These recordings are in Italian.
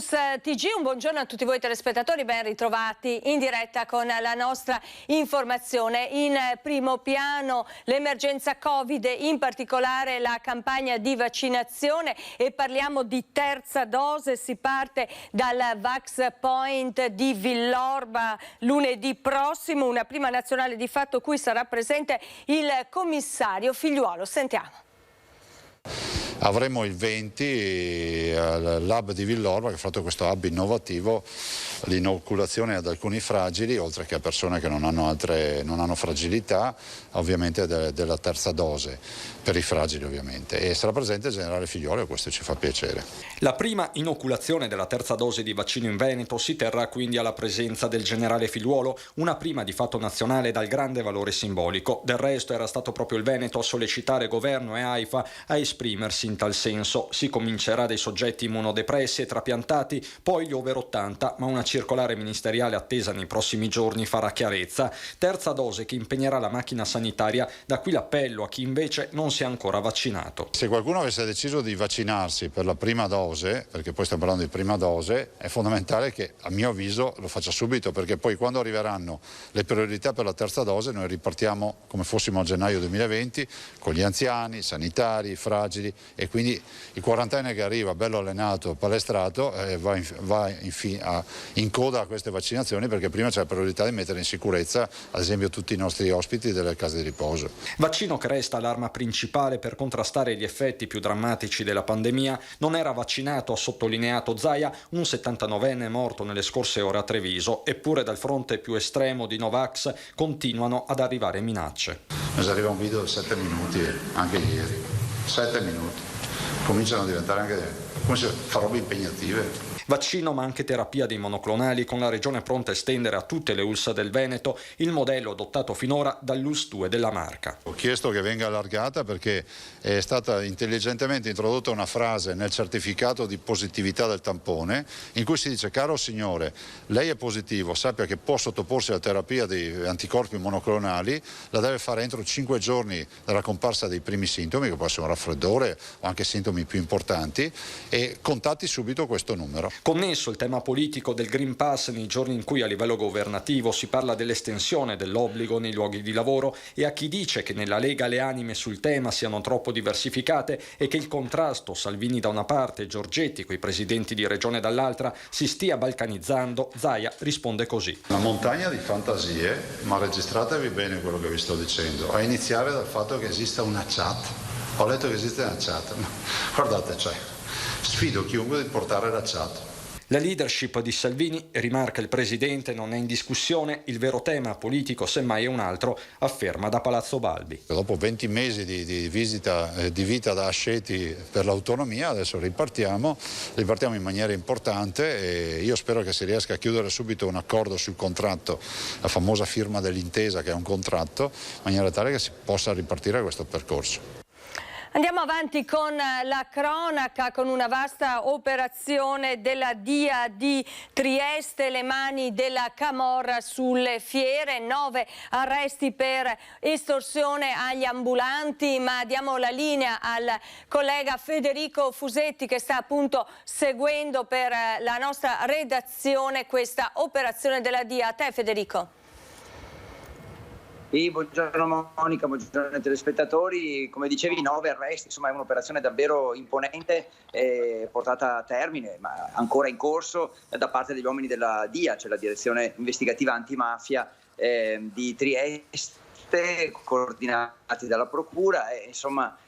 News TG, un buongiorno a tutti voi telespettatori, ben ritrovati in diretta con la nostra informazione. In primo piano l'emergenza Covid, in particolare la campagna di vaccinazione, e parliamo di terza dose. Si parte dal Vax Point di Villorba lunedì prossimo, una prima nazionale di fatto cui sarà presente il commissario Figliuolo. Sentiamo. Avremo il 20 all'hub di Villorba, che ha fatto questo hub innovativo, l'inoculazione ad alcuni fragili, oltre che a persone che non hanno fragilità, ovviamente della terza dose, per i fragili ovviamente. E sarà presente il generale Figliuolo, e questo ci fa piacere. La prima inoculazione della terza dose di vaccino in Veneto si terrà quindi alla presenza del generale Figliuolo, una prima di fatto nazionale dal grande valore simbolico. Del resto era stato proprio il Veneto a sollecitare governo e AIFA a esprimersi in tal senso. Si comincerà dai soggetti immunodepressi e trapiantati, poi gli over 80, ma una circolare ministeriale attesa nei prossimi giorni farà chiarezza. Terza dose che impegnerà la macchina sanitaria, da qui l'appello a chi invece non si è ancora vaccinato. Se qualcuno avesse deciso di vaccinarsi per la prima dose, perché poi stiamo parlando di prima dose, è fondamentale che a mio avviso lo faccia subito, perché poi quando arriveranno le priorità per la terza dose noi ripartiamo come fossimo a gennaio 2020 con gli anziani, i sanitari, i fragili, e quindi il quarantenne che arriva bello allenato, palestrato, va in coda a queste vaccinazioni, perché prima c'è la priorità di mettere in sicurezza ad esempio tutti i nostri ospiti delle case di riposo. Vaccino che resta l'arma principale per contrastare gli effetti più drammatici della pandemia. Non era vaccinato, ha sottolineato Zaia, un 79enne morto nelle scorse ore a Treviso. Eppure dal fronte più estremo di Novax continuano ad arrivare minacce. Mi arriva un video di 7 minuti, anche ieri, 7 minuti, cominciano a diventare anche come se fa robe impegnative. Vaccino ma anche terapia dei monoclonali, con la regione pronta a estendere a tutte le ULSS del Veneto il modello adottato finora dall'ULSS 2 della Marca. Ho chiesto che venga allargata perché è stata intelligentemente introdotta una frase nel certificato di positività del tampone in cui si dice: caro signore, lei è positivo, sappia che può sottoporsi alla terapia di anticorpi monoclonali, la deve fare entro 5 giorni dalla comparsa dei primi sintomi, che può essere un raffreddore o anche sintomi più importanti, e contatti subito questo numero. Connesso il tema politico del Green Pass nei giorni in cui a livello governativo si parla dell'estensione dell'obbligo nei luoghi di lavoro, e a chi dice che nella Lega le anime sul tema siano troppo diversificate e che il contrasto Salvini da una parte e Giorgetti coi presidenti di regione dall'altra si stia balcanizzando, Zaia risponde così. Una montagna di fantasie, ma registratevi bene quello che vi sto dicendo, a iniziare dal fatto che esista una chat. Ho letto che esiste una chat, ma guardate, sfido chiunque di portare la chat. La leadership di Salvini, rimarca il presidente, non è in discussione, il vero tema politico semmai è un altro, afferma da Palazzo Balbi. Dopo 20 mesi di vita da asceti per l'autonomia, adesso ripartiamo in maniera importante, e io spero che si riesca a chiudere subito un accordo sul contratto, la famosa firma dell'intesa che è un contratto, in maniera tale che si possa ripartire questo percorso. Andiamo avanti con la cronaca, con una vasta operazione della DIA di Trieste, le mani della camorra sulle fiere, 9 arresti per estorsione agli ambulanti, ma diamo la linea al collega Federico Fusetti che sta appunto seguendo per la nostra redazione questa operazione della DIA. A te Federico. Sì, buongiorno Monica, buongiorno ai telespettatori. Come dicevi, 9 arresti, insomma è un'operazione davvero imponente, portata a termine, ma ancora in corso da parte degli uomini della DIA, cioè la Direzione Investigativa Antimafia di Trieste, coordinati dalla Procura, e insomma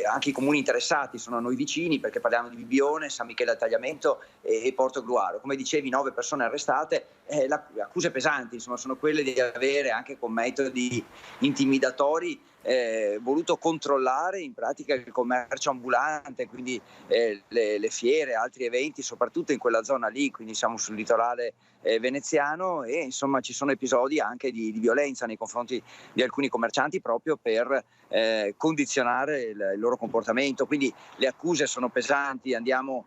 anche i comuni interessati sono a noi vicini, perché parliamo di Bibbione, San Michele al Tagliamento e Portogruaro. Come dicevi, 9 persone arrestate, le accuse pesanti insomma sono quelle di avere, anche con metodi intimidatori, voluto controllare in pratica il commercio ambulante, quindi le fiere, altri eventi, soprattutto in quella zona lì, quindi siamo sul litorale veneziano, e insomma ci sono episodi anche di violenza nei confronti di alcuni commercianti proprio per condizionare il loro comportamento. Quindi le accuse sono pesanti, andiamo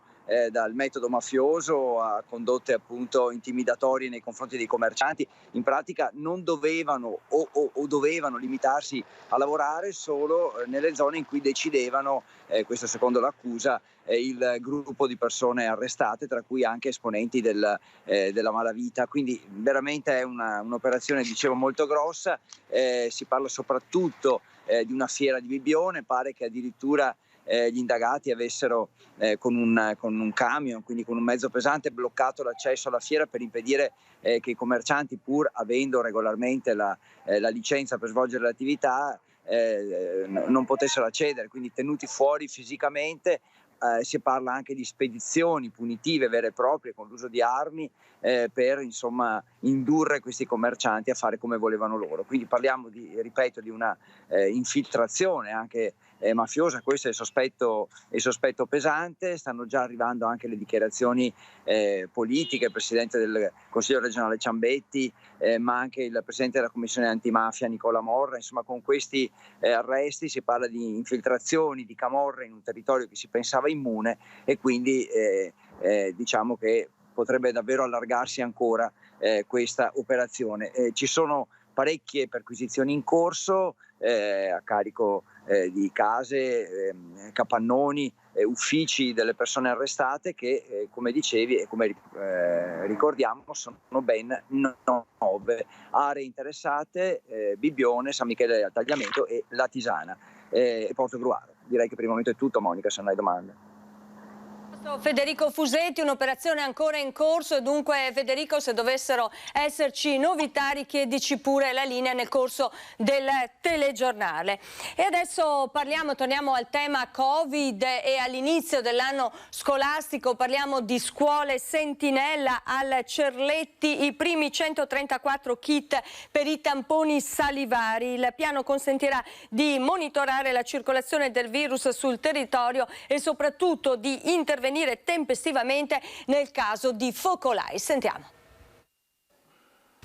dal metodo mafioso a condotte appunto intimidatorie nei confronti dei commercianti. In pratica non dovevano o dovevano limitarsi a lavorare solo nelle zone in cui decidevano, questo secondo l'accusa, il gruppo di persone arrestate, tra cui anche esponenti della malavita. Quindi veramente è un'operazione, dicevo, molto grossa. Si parla soprattutto di una fiera di Bibbione. Pare che addirittura gli indagati avessero con un camion, quindi con un mezzo pesante, bloccato l'accesso alla fiera per impedire che i commercianti, pur avendo regolarmente la licenza per svolgere l'attività, non potessero accedere, quindi tenuti fuori fisicamente. Si parla anche di spedizioni punitive vere e proprie con l'uso di armi per indurre questi commercianti a fare come volevano loro. Quindi parliamo ripeto, di una infiltrazione anche mafiosa. Questo è il sospetto pesante. Stanno già arrivando anche le dichiarazioni politiche, il presidente del Consiglio regionale Ciambetti, ma anche il presidente della commissione antimafia Nicola Morra. Insomma, con questi arresti si parla di infiltrazioni di camorra in un territorio che si pensava immune, e quindi diciamo che potrebbe davvero allargarsi ancora questa operazione. Ci sono parecchie perquisizioni in corso a carico di case, capannoni, uffici delle persone arrestate che, come dicevi e come ricordiamo, sono ben 9 aree interessate: Bibbione, San Michele al Tagliamento e La Tisana e Portogruaro. Direi che per il momento è tutto, Monica, se non hai domande. Federico Fusetti, un'operazione ancora in corso, e dunque Federico, se dovessero esserci novità richiedici pure la linea nel corso del telegiornale. E adesso torniamo al tema Covid e all'inizio dell'anno scolastico parliamo di scuole sentinella al Cerletti, i primi 134 kit per i tamponi salivari. Il piano consentirà di monitorare la circolazione del virus sul territorio e soprattutto di intervenire tempestivamente nel caso di focolai. Sentiamo.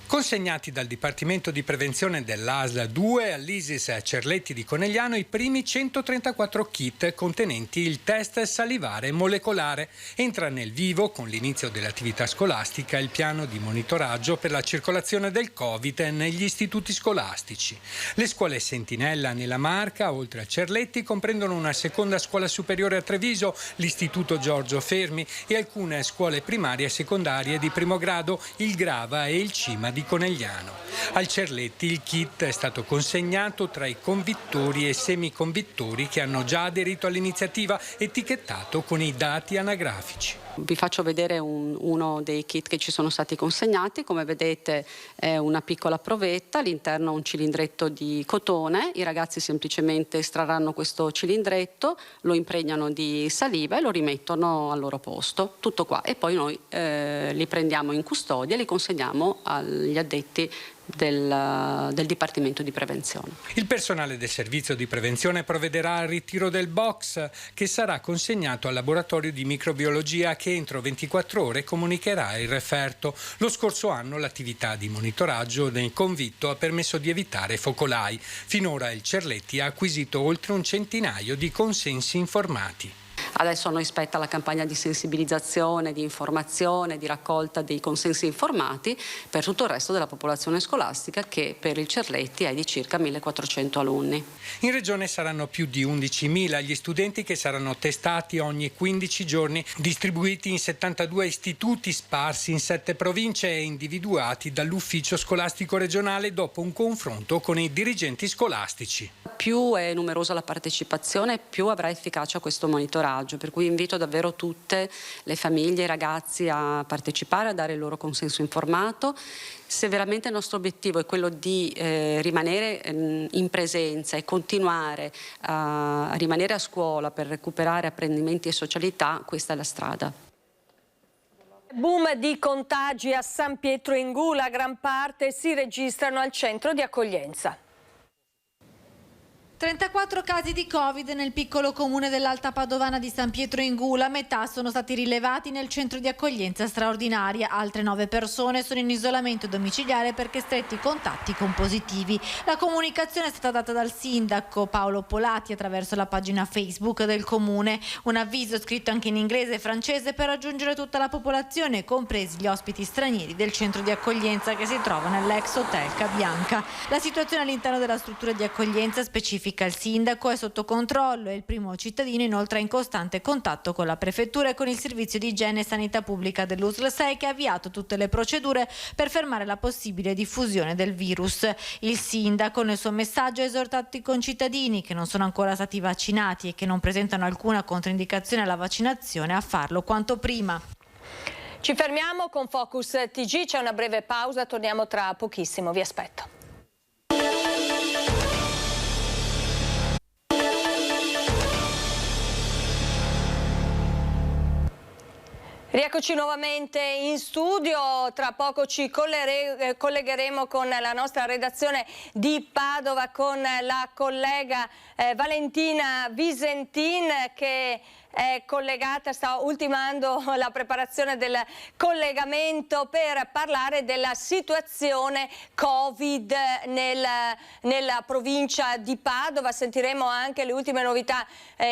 Consegnati dal Dipartimento di Prevenzione dell'ASL 2 all'ISIS Cerletti di Conegliano i primi 134 kit contenenti il test salivare molecolare. Entra nel vivo, con l'inizio dell'attività scolastica, il piano di monitoraggio per la circolazione del Covid negli istituti scolastici. Le scuole sentinella nella Marca, oltre a Cerletti, comprendono una seconda scuola superiore a Treviso, l'Istituto Giorgio Fermi, e alcune scuole primarie e secondarie di primo grado, il Grava e il Cima di Conegliano. Al Cerletti il kit è stato consegnato tra i convittori e semiconvittori che hanno già aderito all'iniziativa, etichettato con i dati anagrafici. Vi faccio vedere uno dei kit che ci sono stati consegnati. Come vedete è una piccola provetta, all'interno un cilindretto di cotone. I ragazzi semplicemente estrarranno questo cilindretto, lo impregnano di saliva e lo rimettono al loro posto. Tutto qua. E poi noi li prendiamo in custodia e li consegniamo agli addetti del Dipartimento di Prevenzione. Il personale del servizio di prevenzione provvederà al ritiro del box, che sarà consegnato al laboratorio di microbiologia, che entro 24 ore comunicherà il referto. Lo scorso anno l'attività di monitoraggio del convitto ha permesso di evitare focolai. Finora il Cerletti ha acquisito oltre un centinaio di consensi informati. Adesso a noi spetta la campagna di sensibilizzazione, di informazione, di raccolta dei consensi informati per tutto il resto della popolazione scolastica, che per il Cerletti è di circa 1400 alunni. In regione saranno più di 11.000 gli studenti che saranno testati ogni 15 giorni, distribuiti in 72 istituti sparsi in 7 province e individuati dall'ufficio scolastico regionale dopo un confronto con i dirigenti scolastici. Più è numerosa la partecipazione, più avrà efficacia questo monitoraggio, per cui invito davvero tutte le famiglie e i ragazzi a partecipare, a dare il loro consenso informato. Se veramente il nostro obiettivo è quello di rimanere in presenza e continuare a rimanere a scuola per recuperare apprendimenti e socialità, questa è la strada. Boom di contagi a San Pietro in Gula, gran parte si registrano al centro di accoglienza. 34 casi di Covid nel piccolo comune dell'Alta Padovana di San Pietro in Gula, metà sono stati rilevati nel centro di accoglienza straordinaria, altre 9 persone sono in isolamento domiciliare perché stretti contatti con positivi. La comunicazione è stata data dal sindaco Paolo Polati attraverso la pagina Facebook del comune, un avviso scritto anche in inglese e francese per raggiungere tutta la popolazione, compresi gli ospiti stranieri del centro di accoglienza che si trova nell'ex hotel Cabianca. La situazione all'interno della struttura di accoglienza, specifica il sindaco, è sotto controllo e il primo cittadino inoltre è in costante contatto con la prefettura e con il servizio di igiene e sanità pubblica dell'USL 6 che ha avviato tutte le procedure per fermare la possibile diffusione del virus. Il sindaco nel suo messaggio ha esortato i concittadini che non sono ancora stati vaccinati e che non presentano alcuna controindicazione alla vaccinazione a farlo quanto prima. Ci fermiamo con Focus TG, c'è una breve pausa, torniamo tra pochissimo, vi aspetto. Rieccoci nuovamente in studio, tra poco ci collegheremo con la nostra redazione di Padova con la collega Valentina Visentin che è collegata, sta ultimando la preparazione del collegamento per parlare della situazione Covid nella provincia di Padova. Sentiremo anche le ultime novità,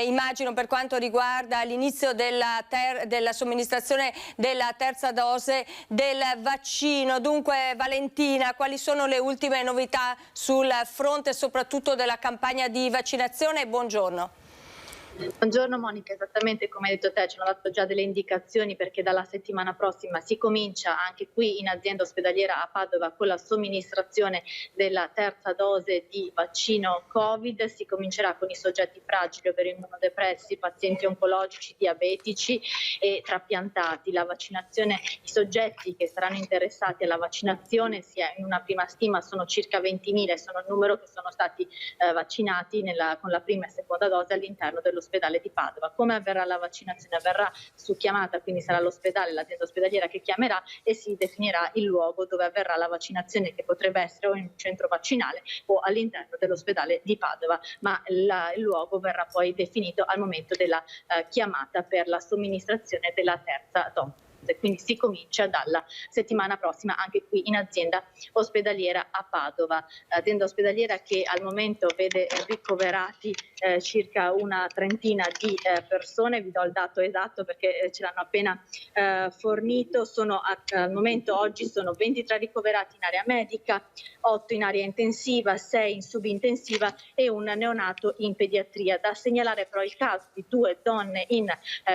immagino, per quanto riguarda l'inizio della somministrazione della terza dose del vaccino. Dunque, Valentina, quali sono le ultime novità sul fronte soprattutto della campagna di vaccinazione? Buongiorno. Buongiorno Monica, esattamente come hai detto te, ci hanno dato già delle indicazioni perché dalla settimana prossima si comincia anche qui in azienda ospedaliera a Padova con la somministrazione della terza dose di vaccino Covid. Si comincerà con i soggetti fragili, ovvero immunodepressi, pazienti oncologici, diabetici e trapiantati. La vaccinazione, i soggetti che saranno interessati alla vaccinazione, in una prima stima sono circa 20.000, sono il numero che sono stati vaccinati con la prima e seconda dose all'interno dell'ospedale di Padova. Come avverrà la vaccinazione? Avverrà su chiamata, quindi sarà l'ospedale, l'azienda ospedaliera che chiamerà e si definirà il luogo dove avverrà la vaccinazione, che potrebbe essere o in un centro vaccinale o all'interno dell'ospedale di Padova, ma il luogo verrà poi definito al momento della chiamata per la somministrazione della terza dose. Quindi si comincia dalla settimana prossima anche qui in azienda ospedaliera a Padova. Azienda ospedaliera che al momento vede ricoverati circa una trentina di persone. Vi do il dato esatto perché ce l'hanno appena fornito. Al momento oggi sono 23 ricoverati in area medica, 8 in area intensiva, 6 in subintensiva e un neonato in pediatria. Da segnalare però il caso di 2 donne in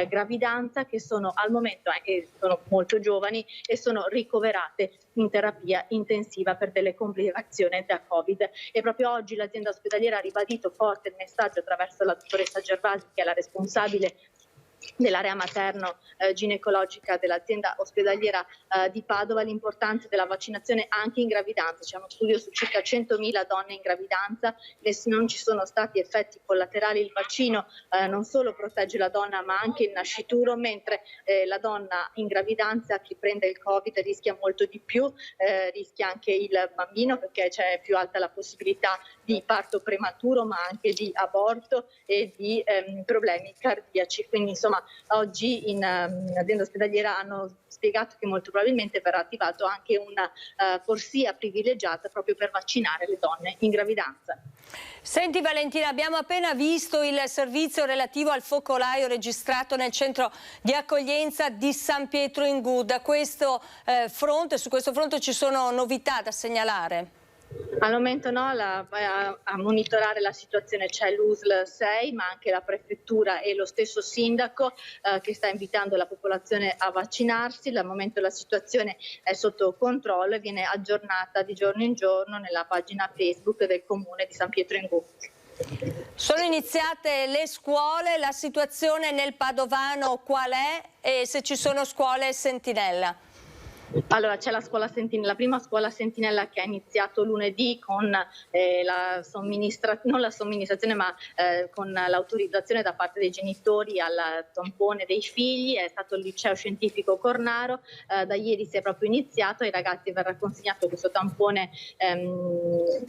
gravidanza che sono al momento sono molto giovani e sono ricoverate in terapia intensiva per delle complicazioni da Covid. E proprio oggi l'azienda ospedaliera ha ribadito forte il messaggio attraverso la dottoressa Gervasi, che è la responsabile dell'area materno-ginecologica dell'azienda ospedaliera di Padova, l'importanza della vaccinazione anche in gravidanza. C'è uno studio su circa 100.000 donne in gravidanza e non ci sono stati effetti collaterali. Il vaccino non solo protegge la donna ma anche il nascituro, mentre la donna in gravidanza che prende il Covid rischia molto di più, rischia anche il bambino perché c'è più alta la possibilità di parto prematuro ma anche di aborto e di problemi cardiaci. Quindi insomma oggi in azienda ospedaliera hanno spiegato che molto probabilmente verrà attivato anche una corsia privilegiata proprio per vaccinare le donne in gravidanza. Senti Valentina, abbiamo appena visto il servizio relativo al focolaio registrato nel centro di accoglienza di San Pietro in Gula. Su questo fronte ci sono novità da segnalare? Al momento no, a monitorare la situazione c'è l'USL 6 ma anche la prefettura e lo stesso sindaco che sta invitando la popolazione a vaccinarsi. Al momento la situazione è sotto controllo e viene aggiornata di giorno in giorno nella pagina Facebook del comune di San Pietro in Gula. Sono iniziate le scuole, la situazione nel Padovano qual è e se ci sono scuole sentinella? Allora, c'è la scuola sentinella, la prima scuola sentinella che ha iniziato lunedì con non la somministrazione, ma con l'autorizzazione da parte dei genitori al tampone dei figli, è stato il liceo scientifico Cornaro. Da ieri si è proprio iniziato, ai ragazzi verrà consegnato questo tampone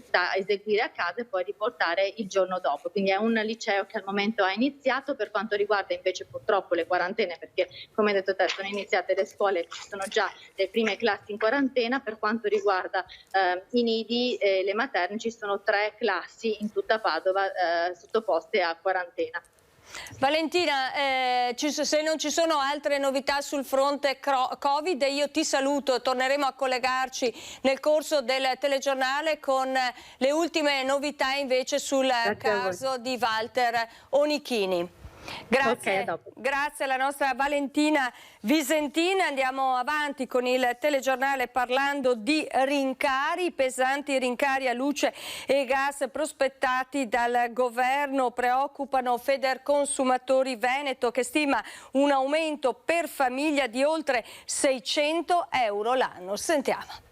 da eseguire a casa e poi riportare il giorno dopo. Quindi è un liceo che al momento ha iniziato. Per quanto riguarda invece purtroppo le quarantene, perché come hai detto te sono iniziate le scuole, ci sono già le prime classi in quarantena. Per quanto riguarda i nidi, le materne, ci sono 3 classi in tutta Padova sottoposte a quarantena. Valentina, se non ci sono altre novità sul fronte Covid, io ti saluto, torneremo a collegarci nel corso del telegiornale con le ultime novità invece sul caso di Walter Onichini. Grazie, grazie alla nostra Valentina Visentin. Andiamo avanti con il telegiornale parlando di rincari, pesanti rincari a luce e gas prospettati dal governo preoccupano Federconsumatori Veneto, che stima un aumento per famiglia di oltre 600 euro l'anno. Sentiamo.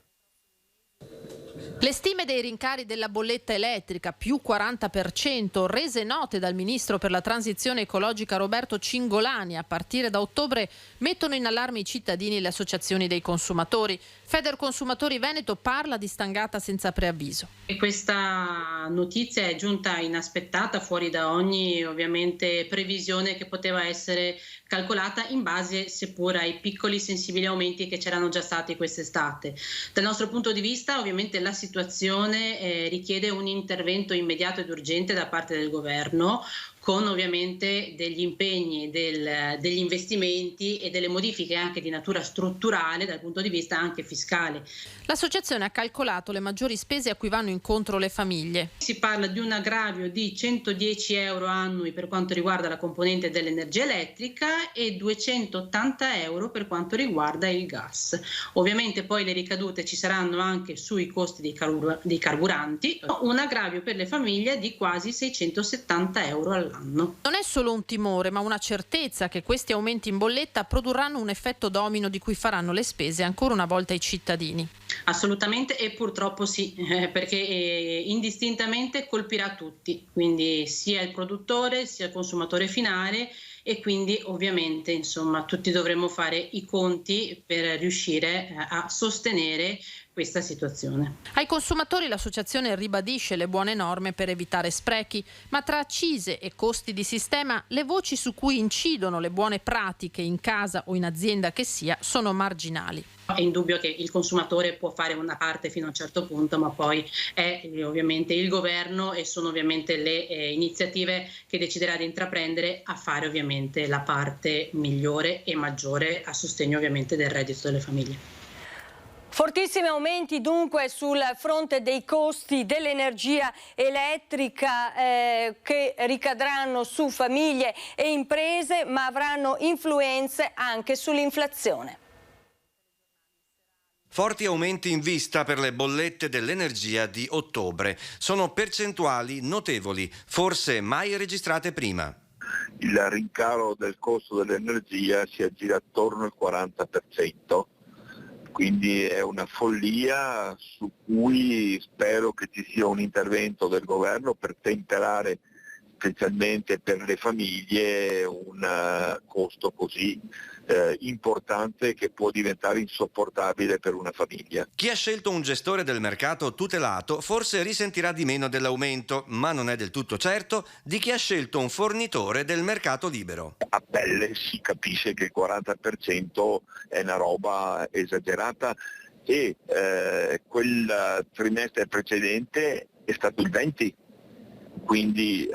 Le stime dei rincari della bolletta elettrica, più 40%, rese note dal ministro per la transizione ecologica Roberto Cingolani a partire da ottobre, mettono in allarme i cittadini e le associazioni dei consumatori. Federconsumatori Veneto parla di stangata senza preavviso. E questa notizia è giunta inaspettata, fuori da ogni ovviamente previsione che poteva essere calcolata in base seppur ai piccoli sensibili aumenti che c'erano già stati quest'estate. Dal nostro punto di vista ovviamente la situazione richiede un intervento immediato ed urgente da parte del governo, con ovviamente degli impegni, degli investimenti e delle modifiche anche di natura strutturale dal punto di vista anche fiscale. L'associazione ha calcolato le maggiori spese a cui vanno incontro le famiglie. Si parla di un aggravio di 110 euro annui per quanto riguarda la componente dell'energia elettrica e 280 euro per quanto riguarda il gas. Ovviamente poi le ricadute ci saranno anche sui costi dei carburanti, un aggravio per le famiglie di quasi 670 euro all'anno. Non è solo un timore, ma una certezza che questi aumenti in bolletta produrranno un effetto domino di cui faranno le spese ancora una volta i cittadini. Assolutamente, e purtroppo sì, perché indistintamente colpirà tutti, quindi sia il produttore sia il consumatore finale, e quindi ovviamente insomma tutti dovremo fare i conti per riuscire a sostenere questa situazione. Ai consumatori l'associazione ribadisce le buone norme per evitare sprechi, ma tra accise e costi di sistema le voci su cui incidono le buone pratiche in casa o in azienda che sia sono marginali. È indubbio che il consumatore può fare una parte fino a un certo punto, ma poi è ovviamente il governo e sono ovviamente le iniziative che deciderà di intraprendere a fare ovviamente la parte migliore e maggiore a sostegno ovviamente del reddito delle famiglie. Fortissimi aumenti dunque sul fronte dei costi dell'energia elettrica che ricadranno su famiglie e imprese, ma avranno influenze anche sull'inflazione. Forti aumenti in vista per le bollette dell'energia di ottobre. Sono percentuali notevoli, forse mai registrate prima. Il rincaro del costo dell'energia si aggira attorno al 40%, quindi è una follia su cui spero che ci sia un intervento del governo per temperare, specialmente per le famiglie, un costo così importante che può diventare insopportabile per una famiglia. Chi ha scelto un gestore del mercato tutelato forse risentirà di meno dell'aumento, ma non è del tutto certo di chi ha scelto un fornitore del mercato libero. A pelle si capisce che il 40% è una roba esagerata e quel trimestre precedente è stato il 20%. Quindi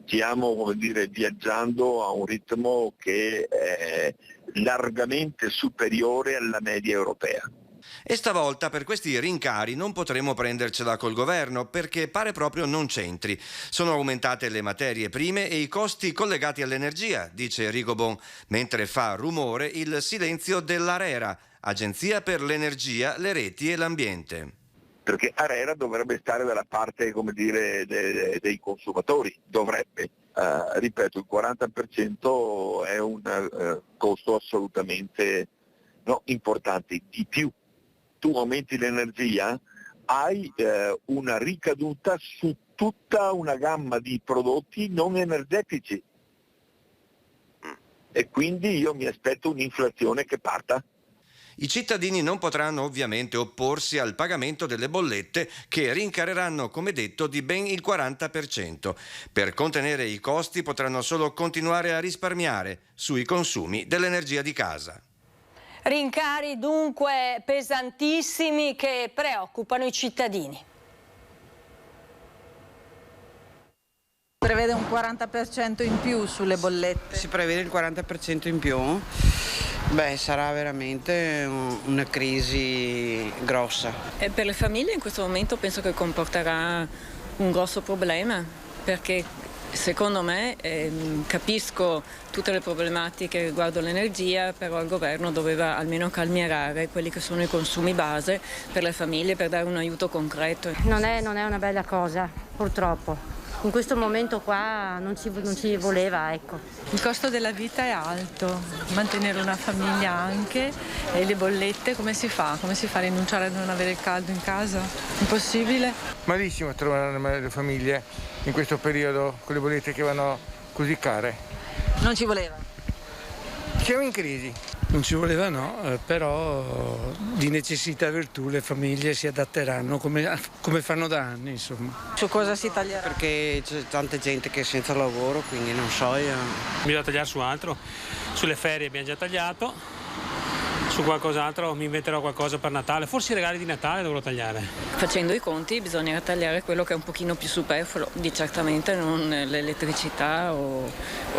stiamo viaggiando a un ritmo che è largamente superiore alla media europea. E stavolta per questi rincari non potremo prendercela col governo perché pare proprio non c'entri. Sono aumentate le materie prime e i costi collegati all'energia, dice Rigobon, mentre fa rumore il silenzio dell'ARERA, Agenzia per l'Energia, le Reti e l'Ambiente. Perché ARERA dovrebbe stare dalla parte, dei consumatori, dovrebbe. Ripeto, il 40% è un costo assolutamente no, importante, di più. Tu aumenti l'energia, hai una ricaduta su tutta una gamma di prodotti non energetici e quindi io mi aspetto un'inflazione che parta. I cittadini non potranno ovviamente opporsi al pagamento delle bollette che rincareranno, come detto, di ben il 40%. Per contenere i costi potranno solo continuare a risparmiare sui consumi dell'energia di casa. Rincari dunque pesantissimi che preoccupano i cittadini. Prevede un 40% in più sulle bollette. Si prevede il 40% in più? Beh, sarà veramente una crisi grossa. E per le famiglie in questo momento penso che comporterà un grosso problema, perché secondo me capisco tutte le problematiche riguardo l'energia, però il governo doveva almeno calmierare quelli che sono i consumi base per le famiglie per dare un aiuto concreto. Non è una bella cosa, purtroppo. In questo momento qua non ci voleva, ecco. Il costo della vita è alto, mantenere una famiglia anche, e le bollette come si fa? Come si fa a rinunciare a non avere il caldo in casa? Impossibile? Malissimo trovare le famiglie in questo periodo con le bollette che vanno così care. Non ci voleva? Siamo in crisi. Non ci voleva però di necessità virtù le famiglie si adatteranno come fanno da anni, insomma. Su cosa si taglierà? Perché c'è tanta gente che è senza lavoro, quindi non so. Bisogna tagliare su altro. Sulle ferie abbiamo già tagliato. Su qualcos'altro mi inventerò qualcosa per Natale, forse i regali di Natale dovrò tagliare. Facendo i conti bisognerà tagliare quello che è un pochino più superfluo, di certamente non l'elettricità o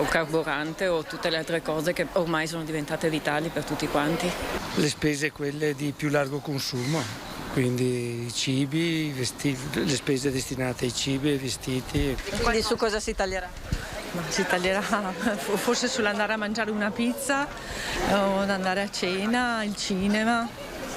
carburante o tutte le altre cose che ormai sono diventate vitali per tutti quanti. Le spese quelle di più largo consumo, quindi i cibi, i vestiti, le spese destinate ai cibi e ai vestiti. Quindi su cosa si taglierà? Ma si taglierà forse sull'andare a mangiare una pizza o andare a cena, il cinema,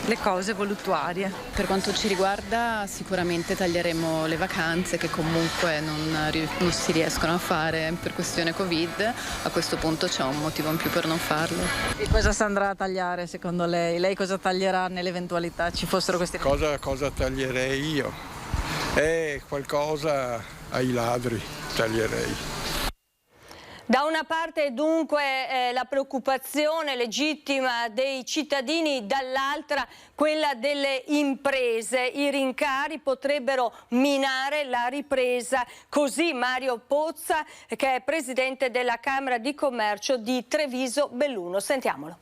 le cose voluttuarie. Per quanto ci riguarda sicuramente taglieremo le vacanze che comunque non si riescono a fare per questione Covid. A questo punto c'è un motivo in più per non farlo. E cosa si andrà a tagliare secondo lei? Lei cosa taglierà nell'eventualità ci fossero questi... Cosa taglierei io? Qualcosa ai ladri taglierei. Da una parte dunque la preoccupazione legittima dei cittadini, dall'altra quella delle imprese. I rincari potrebbero minare la ripresa. Così Mario Pozza, che è presidente della Camera di Commercio di Treviso Belluno. Sentiamolo.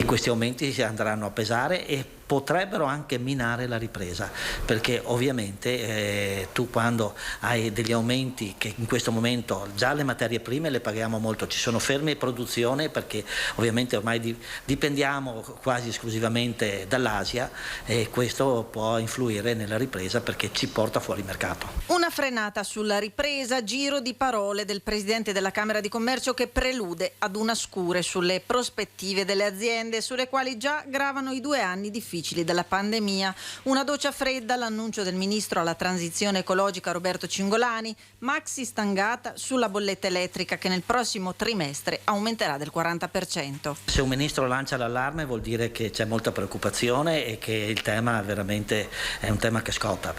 Questi aumenti si andranno a pesare e potrebbero anche minare la ripresa, perché ovviamente tu quando hai degli aumenti che in questo momento già le materie prime le paghiamo molto, ci sono ferme produzione perché ovviamente ormai dipendiamo quasi esclusivamente dall'Asia e questo può influire nella ripresa perché ci porta fuori mercato. Una frenata sulla ripresa, giro di parole del presidente della Camera di Commercio che prelude ad una scure sulle prospettive delle aziende sulle quali già gravano i 2 anni difficili della pandemia. Una doccia fredda l'annuncio del ministro alla transizione ecologica Roberto Cingolani, maxi stangata sulla bolletta elettrica che nel prossimo trimestre aumenterà del 40%. Se un ministro lancia l'allarme vuol dire che c'è molta preoccupazione e che il tema veramente è un tema che scotta.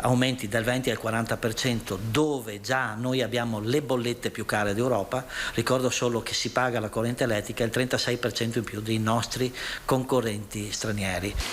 Aumenti del 20 al 40% dove già noi abbiamo le bollette più care d'Europa. Ricordo solo che si paga la corrente elettrica il 36% in più dei nostri concorrenti stranieri.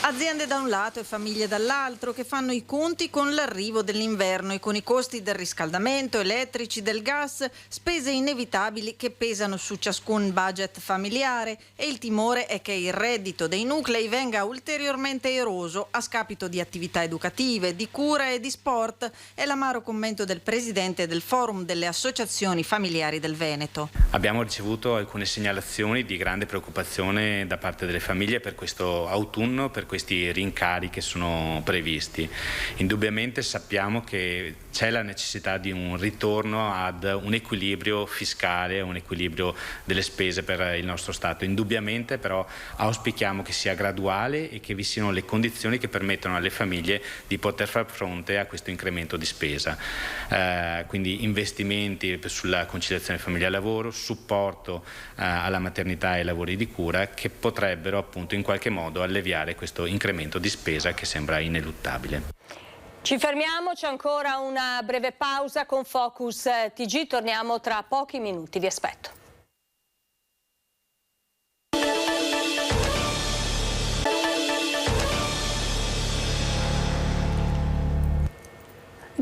Aziende da un lato e famiglie dall'altro che fanno i conti con l'arrivo dell'inverno e con i costi del riscaldamento, elettrici, del gas, spese inevitabili che pesano su ciascun budget familiare e il timore è che il reddito dei nuclei venga ulteriormente eroso a scapito di attività educative, di cura e di sport, è l'amaro commento del presidente del Forum delle Associazioni Familiari del Veneto. Abbiamo ricevuto alcune segnalazioni di grande preoccupazione da parte delle famiglie per questo autunno, per questi rincari che sono previsti. Indubbiamente sappiamo che c'è la necessità di un ritorno ad un equilibrio fiscale, un equilibrio delle spese per il nostro Stato. Indubbiamente però auspichiamo che sia graduale e che vi siano le condizioni che permettono alle famiglie di poter far fronte a questo incremento di spesa. Quindi investimenti sulla conciliazione famiglia-lavoro, supporto alla maternità e ai lavori di cura che potrebbero appunto in qualche modo alleviare questo incremento di spesa che sembra ineluttabile. Ci fermiamo, c'è ancora una breve pausa con Focus TG, torniamo tra pochi minuti, vi aspetto.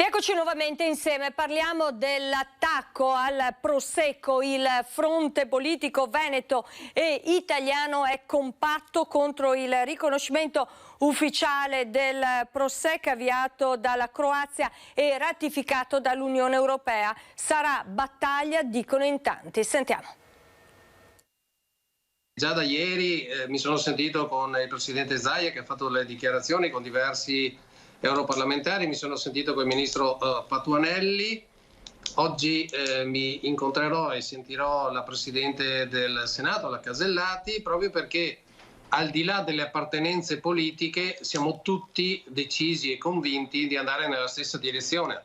Eccoci nuovamente insieme, parliamo dell'attacco al Prosecco. Il fronte politico veneto e italiano è compatto contro il riconoscimento ufficiale del Prosecco avviato dalla Croazia e ratificato dall'Unione Europea. Sarà battaglia, dicono in tanti. Sentiamo. Già da ieri mi sono sentito con il presidente Zaia che ha fatto le dichiarazioni con diversi europarlamentari, mi sono sentito con il ministro Patuanelli. Oggi mi incontrerò e sentirò la Presidente del Senato, la Casellati, proprio perché al di là delle appartenenze politiche siamo tutti decisi e convinti di andare nella stessa direzione,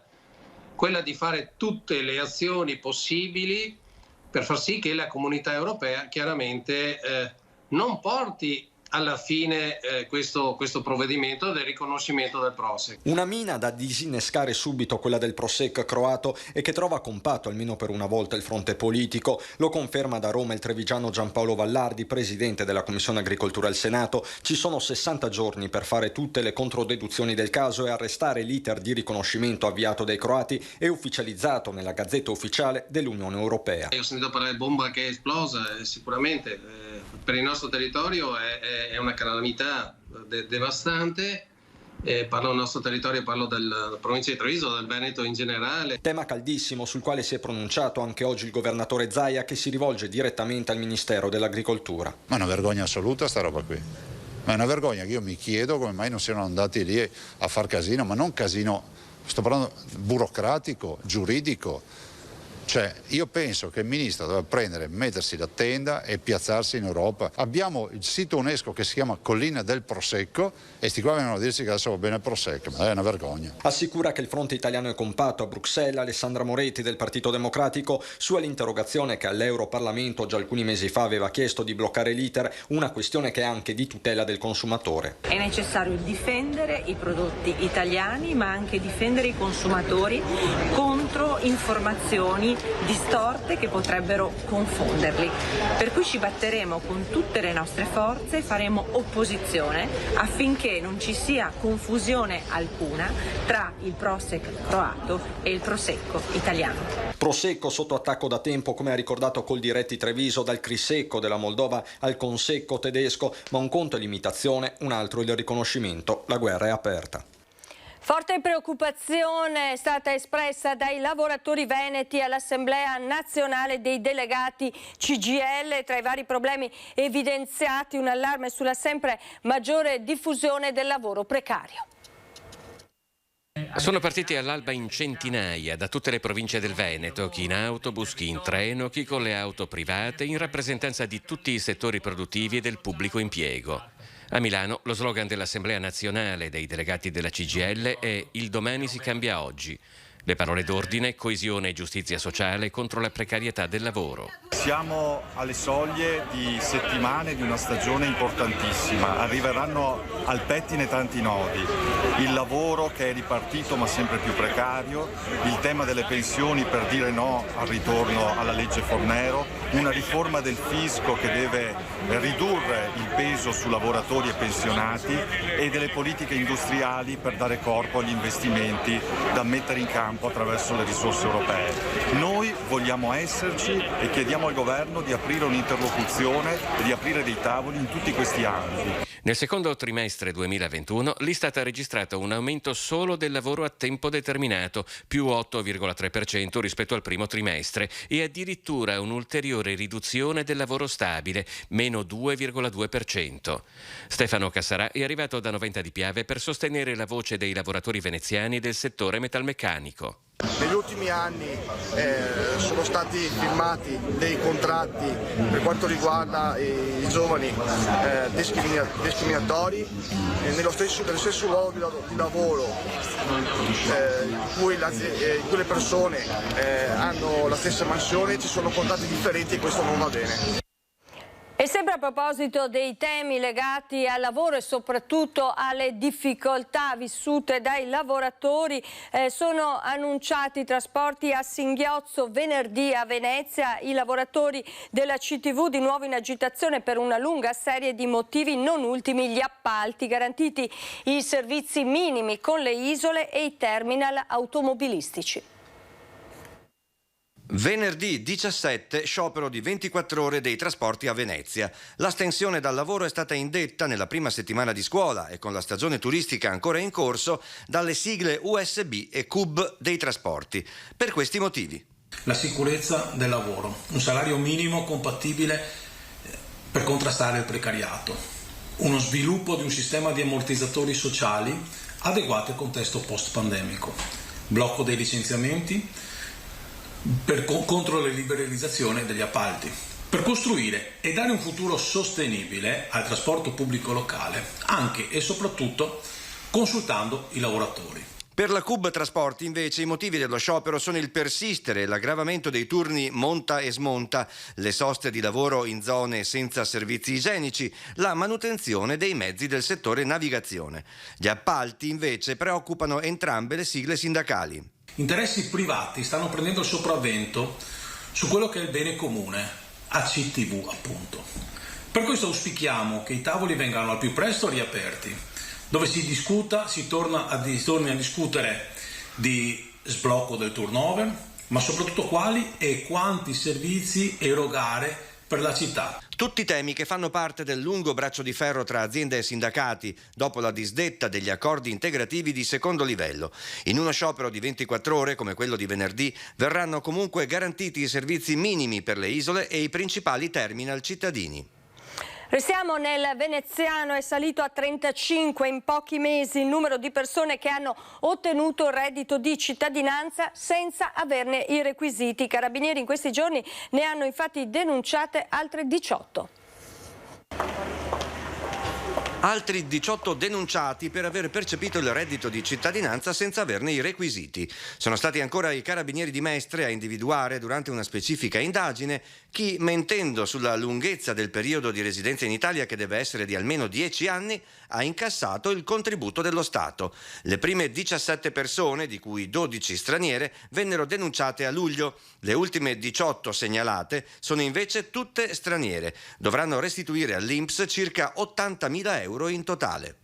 quella di fare tutte le azioni possibili per far sì che la comunità europea chiaramente non porti alla fine questo provvedimento del riconoscimento del Prosecco. Una mina da disinnescare subito, quella del Prosecco croato, e che trova compatto almeno per una volta il fronte politico. Lo conferma da Roma il trevigiano Giampaolo Vallardi, presidente della Commissione Agricoltura al Senato. Ci sono 60 giorni per fare tutte le controdeduzioni del caso e arrestare l'iter di riconoscimento avviato dai croati e ufficializzato nella Gazzetta Ufficiale dell'Unione Europea. Ho sentito parlare di bomba che è esplosa e sicuramente per il nostro territorio è una calamità devastante. Parlo del nostro territorio, parlo della provincia di Treviso, del Veneto in generale. Tema caldissimo sul quale si è pronunciato anche oggi il governatore Zaia, che si rivolge direttamente al Ministero dell'Agricoltura. Ma è una vergogna assoluta sta roba qui. Ma è una vergogna che io mi chiedo come mai non siano andati lì a far casino, ma non casino, sto parlando burocratico, giuridico. Cioè, io penso che il ministro deve prendere, mettersi la tenda e piazzarsi in Europa. Abbiamo il sito UNESCO che si chiama Collina del Prosecco e sti qua vengono a dirci che adesso va bene il Prosecco, ma è una vergogna. Assicura che il fronte italiano è compatto. A Bruxelles Alessandra Moretti del Partito Democratico su all'interrogazione che all'Europarlamento già alcuni mesi fa aveva chiesto di bloccare l'iter, una questione che è anche di tutela del consumatore. È necessario difendere i prodotti italiani ma anche difendere i consumatori contro informazioni distorte che potrebbero confonderli. Per cui ci batteremo con tutte le nostre forze e faremo opposizione affinché non ci sia confusione alcuna tra il Prosecco croato e il Prosecco italiano. Prosecco sotto attacco da tempo, come ha ricordato Coldiretti Treviso, dal Crisecco della Moldova al Consecco tedesco, ma un conto è l'imitazione, un altro il riconoscimento. La guerra è aperta. Forte preoccupazione è stata espressa dai lavoratori veneti all'Assemblea Nazionale dei Delegati CGIL. Tra i vari problemi evidenziati un allarme sulla sempre maggiore diffusione del lavoro precario. Sono partiti all'alba in centinaia da tutte le province del Veneto, chi in autobus, chi in treno, chi con le auto private, in rappresentanza di tutti i settori produttivi e del pubblico impiego. A Milano lo slogan dell'Assemblea Nazionale dei Delegati della CGIL è «Il domani si cambia oggi». Le parole d'ordine, coesione e giustizia sociale contro la precarietà del lavoro. Siamo alle soglie di settimane di una stagione importantissima. Arriveranno al pettine tanti nodi. Il lavoro che è ripartito ma sempre più precario, il tema delle pensioni per dire no al ritorno alla legge Fornero, una riforma del fisco che deve ridurre il peso su lavoratori e pensionati e delle politiche industriali per dare corpo agli investimenti da mettere in campo attraverso le risorse europee. Noi vogliamo esserci e chiediamo al governo di aprire un'interlocuzione e di aprire dei tavoli in tutti questi ambiti. Nel secondo trimestre 2021 l'Istat ha registrato un aumento solo del lavoro a tempo determinato, più 8,3% rispetto al primo trimestre, e addirittura un'ulteriore riduzione del lavoro stabile, meno 2,2%. Stefano Cassarà è arrivato da Noventa di Piave per sostenere la voce dei lavoratori veneziani del settore metalmeccanico. Negli ultimi anni sono stati firmati dei contratti per quanto riguarda i giovani discriminatori, nello stesso luogo di lavoro in cui le persone hanno la stessa mansione, ci sono contratti differenti e questo non va bene. E sempre a proposito dei temi legati al lavoro e soprattutto alle difficoltà vissute dai lavoratori, sono annunciati trasporti a singhiozzo venerdì a Venezia. I lavoratori della CTV di nuovo in agitazione per una lunga serie di motivi, non ultimi gli appalti, garantiti i servizi minimi con le isole e i terminal automobilistici. Venerdì 17, sciopero di 24 ore dei trasporti a Venezia. L'astensione dal lavoro è stata indetta nella prima settimana di scuola e con la stagione turistica ancora in corso dalle sigle USB e CUB dei trasporti. Per questi motivi. La sicurezza del lavoro, un salario minimo compatibile per contrastare il precariato, uno sviluppo di un sistema di ammortizzatori sociali adeguato al contesto post-pandemico, blocco dei licenziamenti, contro la liberalizzazione degli appalti, per costruire e dare un futuro sostenibile al trasporto pubblico locale, anche e soprattutto consultando i lavoratori. Per la CUB Trasporti invece i motivi dello sciopero sono il persistere e l'aggravamento dei turni monta e smonta, le soste di lavoro in zone senza servizi igienici, la manutenzione dei mezzi del settore navigazione. Gli appalti invece preoccupano entrambe le sigle sindacali. Interessi privati stanno prendendo il sopravvento su quello che è il bene comune, ACTV appunto. Per questo auspichiamo che i tavoli vengano al più presto riaperti, dove si torna a discutere di sblocco del turnover, ma soprattutto quali e quanti servizi erogare per la città. Tutti temi che fanno parte del lungo braccio di ferro tra aziende e sindacati dopo la disdetta degli accordi integrativi di secondo livello. In uno sciopero di 24 ore come quello di venerdì verranno comunque garantiti i servizi minimi per le isole e i principali terminal cittadini. Restiamo nel veneziano, è salito a 35 in pochi mesi il numero di persone che hanno ottenuto il reddito di cittadinanza senza averne i requisiti. I carabinieri in questi giorni ne hanno infatti denunciate altre 18. Altri 18 denunciati per aver percepito il reddito di cittadinanza senza averne i requisiti. Sono stati ancora i carabinieri di Mestre a individuare durante una specifica indagine chi, mentendo sulla lunghezza del periodo di residenza in Italia, che deve essere di almeno 10 anni, ha incassato il contributo dello Stato. Le prime 17 persone, di cui 12 straniere, vennero denunciate a luglio. Le ultime 18 segnalate sono invece tutte straniere. Dovranno restituire all'INPS circa 80.000 euro in totale.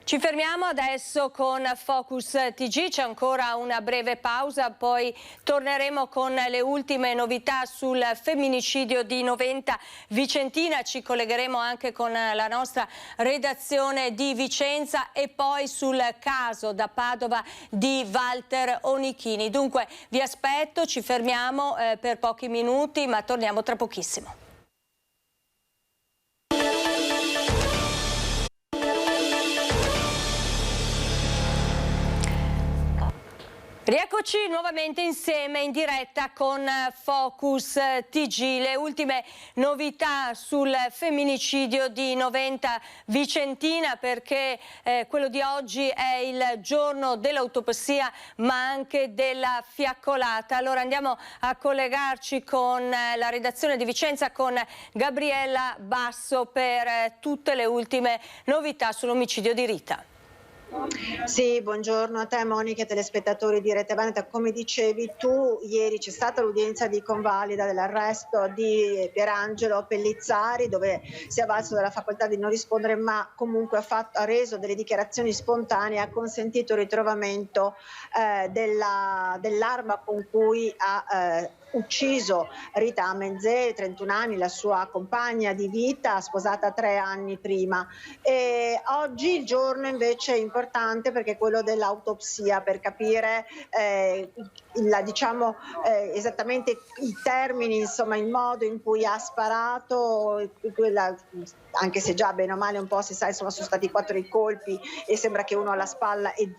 Ci fermiamo adesso con Focus TG, c'è ancora una breve pausa, poi torneremo con le ultime novità sul femminicidio di Noventa Vicentina, ci collegheremo anche con la nostra redazione di Vicenza e poi sul caso da Padova di Walter Onichini. Dunque vi aspetto, ci fermiamo per pochi minuti, ma torniamo tra pochissimo. Rieccoci nuovamente insieme in diretta con Focus TG, le ultime novità sul femminicidio di Noventa Vicentina, perché quello di oggi è il giorno dell'autopsia ma anche della fiaccolata. Allora andiamo a collegarci con la redazione di Vicenza con Gabriella Basso per tutte le ultime novità sull'omicidio di Rita. Sì, buongiorno a te Monica e telespettatori di Rete Veneta. Come dicevi tu, ieri c'è stata l'udienza di convalida dell'arresto di Pierangelo Pellizzari, dove si è avvalso della facoltà di non rispondere, ma comunque ha reso delle dichiarazioni spontanee, ha consentito il ritrovamento dell'arma con cui ha ucciso Rita Menzè, 31 anni, la sua compagna di vita, sposata 3 anni prima. E oggi il giorno invece è importante perché è quello dell'autopsia, per capire esattamente i termini, insomma il modo in cui ha sparato, anche se già bene o male un po' si sa, insomma sono stati 4 i colpi e sembra che uno alla spalla e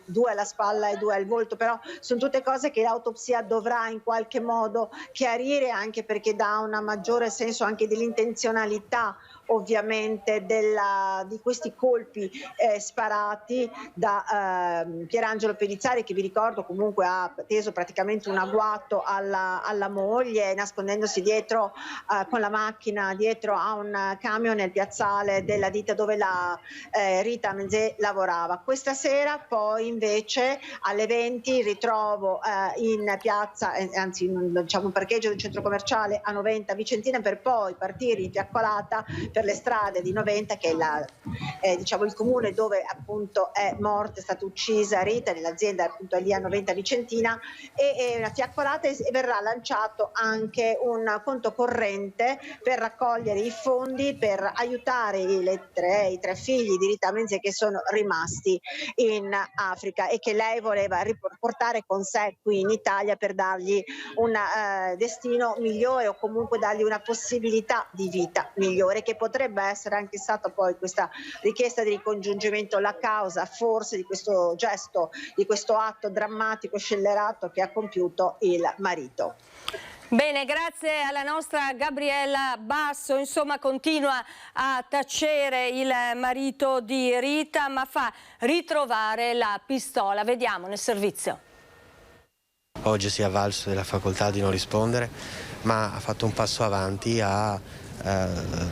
2 alla spalla e 2 al volto, però sono tutte cose che l'autopsia dovrà in qualche modo chiarire, anche perché dà un maggiore senso anche dell'intenzionalità ovviamente di questi colpi sparati da Pierangelo Pellizzari, che vi ricordo comunque ha teso praticamente un agguato alla moglie, nascondendosi dietro con la macchina dietro a un camion nel piazzale della ditta dove la Rita Menzè lavorava. Questa sera poi invece alle 20 ritrovo in piazza, anzi diciamo un parcheggio del centro commerciale a Noventa Vicentina, per poi partire in fiaccolata per le strade di Noventa, che è il comune dove appunto è morta, è stata uccisa Rita, nell'azienda appunto lì a Noventa Vicentina, e una fiaccolata, e verrà lanciato anche un conto corrente per raccogliere i fondi per aiutare i 3 figli di Rita Menzè che sono rimasti in Africa e che lei voleva riportare con sé qui in Italia per dargli un destino migliore, o comunque dargli una possibilità di vita migliore, che potrebbe essere anche stata poi questa richiesta di ricongiungimento la causa forse di questo gesto, di questo atto drammatico, scellerato che ha compiuto il marito. Bene, grazie alla nostra Gabriella Basso. Insomma, continua a tacere il marito di Rita, ma fa ritrovare la pistola. Vediamo nel servizio. Oggi si è avvalso della facoltà di non rispondere, ma ha fatto un passo avanti, ha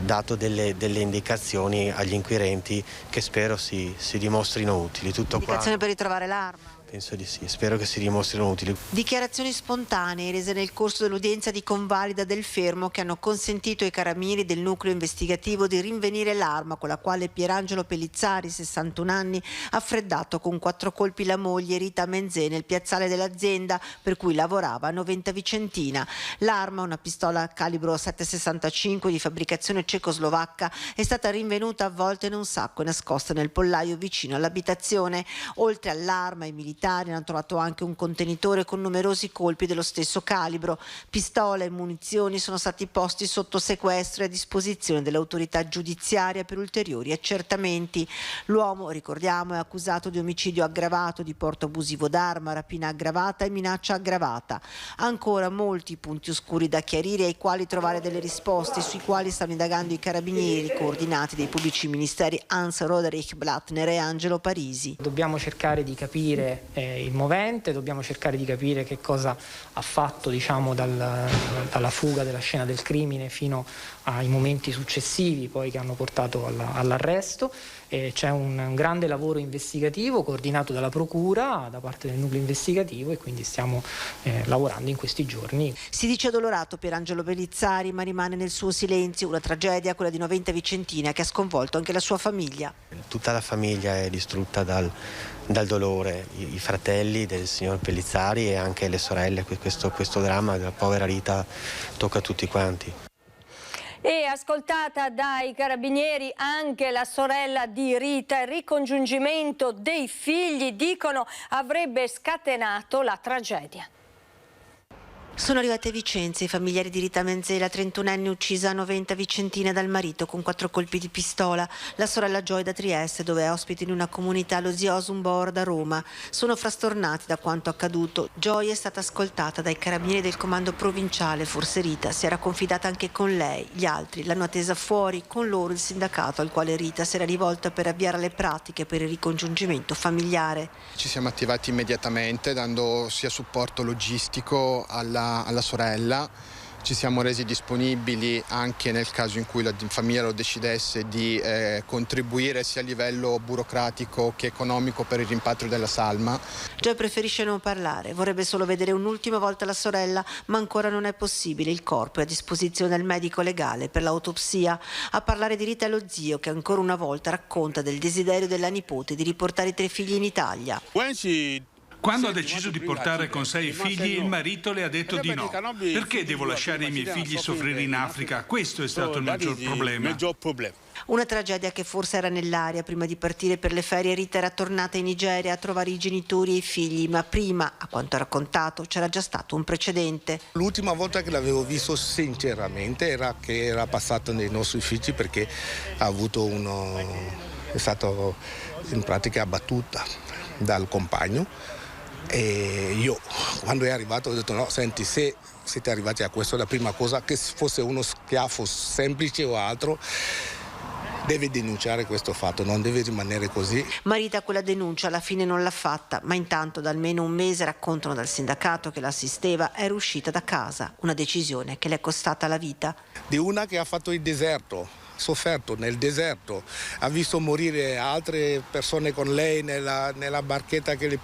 dato delle indicazioni agli inquirenti che spero si dimostrino utili. Tutto Indicazione qua. per ritrovare l'arma? Penso di sì, spero che si dimostrino utili. Dichiarazioni spontanee rese nel corso dell'udienza di convalida del fermo che hanno consentito ai carabinieri del nucleo investigativo di rinvenire l'arma con la quale Pierangelo Pellizzari, 61 anni, ha freddato con 4 colpi la moglie Rita Menzè nel piazzale dell'azienda per cui lavorava a Noventa Vicentina. L'arma, una pistola calibro 7,65 di fabbricazione cecoslovacca, è stata rinvenuta avvolta in un sacco e nascosta nel pollaio vicino all'abitazione. Oltre all'arma, i militari hanno trovato anche un contenitore con numerosi colpi dello stesso calibro. Pistola e munizioni sono stati posti sotto sequestro e a disposizione dell'autorità giudiziaria per ulteriori accertamenti. L'uomo, ricordiamo, è accusato di omicidio aggravato, di porto abusivo d'arma, rapina aggravata e minaccia aggravata. Ancora molti punti oscuri da chiarire, ai quali trovare delle risposte, sui quali stanno indagando i carabinieri coordinati dai pubblici ministeri Hans Roderich Blattner e Angelo Parisi. Dobbiamo cercare di capire il movente, dobbiamo cercare di capire che cosa ha fatto, diciamo, dalla fuga della scena del crimine fino ai momenti successivi poi che hanno portato all'arresto. C'è un grande lavoro investigativo coordinato dalla Procura da parte del nucleo investigativo e quindi stiamo lavorando in questi giorni. Si dice addolorato Pierangelo Pellizzari, ma rimane nel suo silenzio una tragedia, quella di Noventa Vicentina, che ha sconvolto anche la sua famiglia. Tutta la famiglia è distrutta dal dolore, i fratelli del signor Pellizzari e anche le sorelle. Questo dramma della povera Rita tocca tutti quanti. E ascoltata dai carabinieri anche la sorella di Rita, il ricongiungimento dei figli, dicono, avrebbe scatenato la tragedia. Sono arrivati a Vicenza i familiari di Rita Menzè, la 31enne uccisa a Noventa Vicentina dal marito con 4 colpi di pistola. La sorella Joy da Trieste, dove è ospite in una comunità, lo zio Osum Bor da Roma. Sono frastornati da quanto accaduto. Joy è stata ascoltata dai carabinieri del comando provinciale. Forse Rita si era confidata anche con lei. Gli altri l'hanno attesa fuori, con loro il sindacato al quale Rita si era rivolta per avviare le pratiche per il ricongiungimento familiare. Ci siamo attivati immediatamente dando sia supporto logistico alla sorella. Ci siamo resi disponibili anche nel caso in cui la famiglia lo decidesse di contribuire sia a livello burocratico che economico per il rimpatrio della salma. Joy preferisce non parlare, vorrebbe solo vedere un'ultima volta la sorella, ma ancora non è possibile. Il corpo è a disposizione del medico legale per l'autopsia. A parlare di Rita è lo zio, che ancora una volta racconta del desiderio della nipote di riportare i 3 figli in Italia. When she Quando ha deciso di portare con sé i figli, il marito le ha detto di no. Perché devo lasciare i miei figli soffrire in Africa? Questo è stato il maggior problema. Una tragedia che forse era nell'aria. Prima di partire per le ferie, Rita era tornata in Nigeria a trovare i genitori e i figli, ma prima, a quanto ha raccontato, c'era già stato un precedente. L'ultima volta che l'avevo visto sinceramente era che era passato nei nostri uffici perché ha avuto è stato in pratica abbattuta dal compagno, e io quando è arrivato ho detto no, senti, se siete arrivati a questo, la prima cosa, che fosse uno schiaffo semplice o altro, deve denunciare questo fatto, non deve rimanere così. Marita quella denuncia alla fine non l'ha fatta, ma intanto da almeno un mese, raccontano dal sindacato che l'assisteva, era uscita da casa, una decisione che le è costata la vita. Di una che ha fatto il deserto, sofferto nel deserto, ha visto morire altre persone con lei nella barchetta che le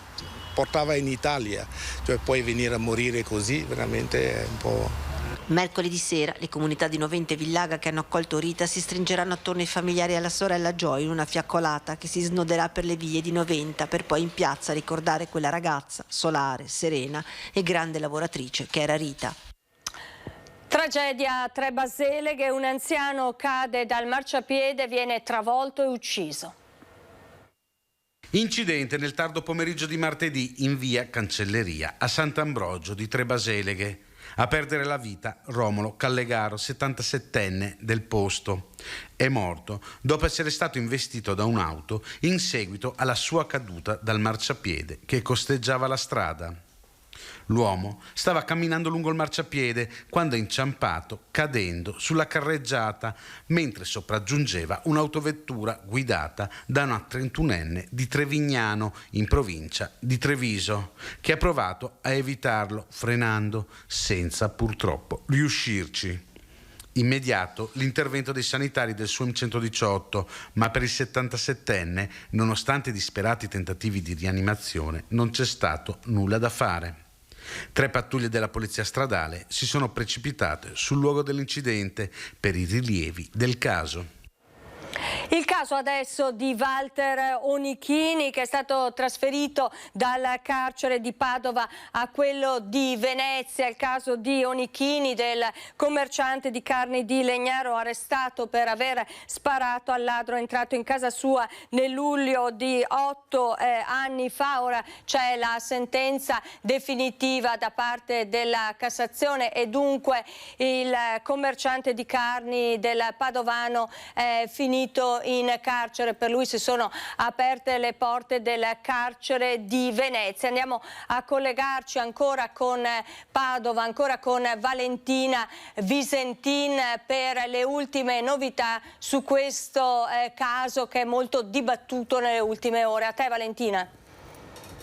portava in Italia, cioè poi venire a morire così veramente è un po'... Mercoledì sera le comunità di Noventa e Villaga che hanno accolto Rita si stringeranno attorno ai familiari e alla sorella Joy in una fiaccolata che si snoderà per le vie di Noventa, per poi in piazza ricordare quella ragazza solare, serena e grande lavoratrice che era Rita. Tragedia a Trebaseleghe, un anziano cade dal marciapiede, viene travolto e ucciso. Incidente nel tardo pomeriggio di martedì in via Cancelleria a Sant'Ambrogio di Trebaseleghe. A perdere la vita Romolo Callegaro, 77enne del posto. È morto dopo essere stato investito da un'auto in seguito alla sua caduta dal marciapiede che costeggiava la strada. L'uomo stava camminando lungo il marciapiede quando è inciampato, cadendo sulla carreggiata mentre sopraggiungeva un'autovettura guidata da una 31enne di Trevignano, in provincia di Treviso, che ha provato a evitarlo frenando senza purtroppo riuscirci. Immediato l'intervento dei sanitari del SUEM 118, ma per il 77enne, nonostante i disperati tentativi di rianimazione, non c'è stato nulla da fare. 3 pattuglie della polizia stradale si sono precipitate sul luogo dell'incidente per i rilievi del caso. Il caso adesso di Walter Onichini, che è stato trasferito dal carcere di Padova a quello di Venezia. Il caso di Onichini, del commerciante di carni di Legnaro, arrestato per aver sparato al ladro entrato in casa sua nel luglio di 8 anni fa. Ora c'è la sentenza definitiva da parte della Cassazione e dunque il commerciante di carni del Padovano è finito in carcere. Per lui si sono aperte le porte del carcere di Venezia. Andiamo a collegarci ancora con Padova, ancora con Valentina Visentin per le ultime novità su questo caso che è molto dibattuto nelle ultime ore. A te, Valentina.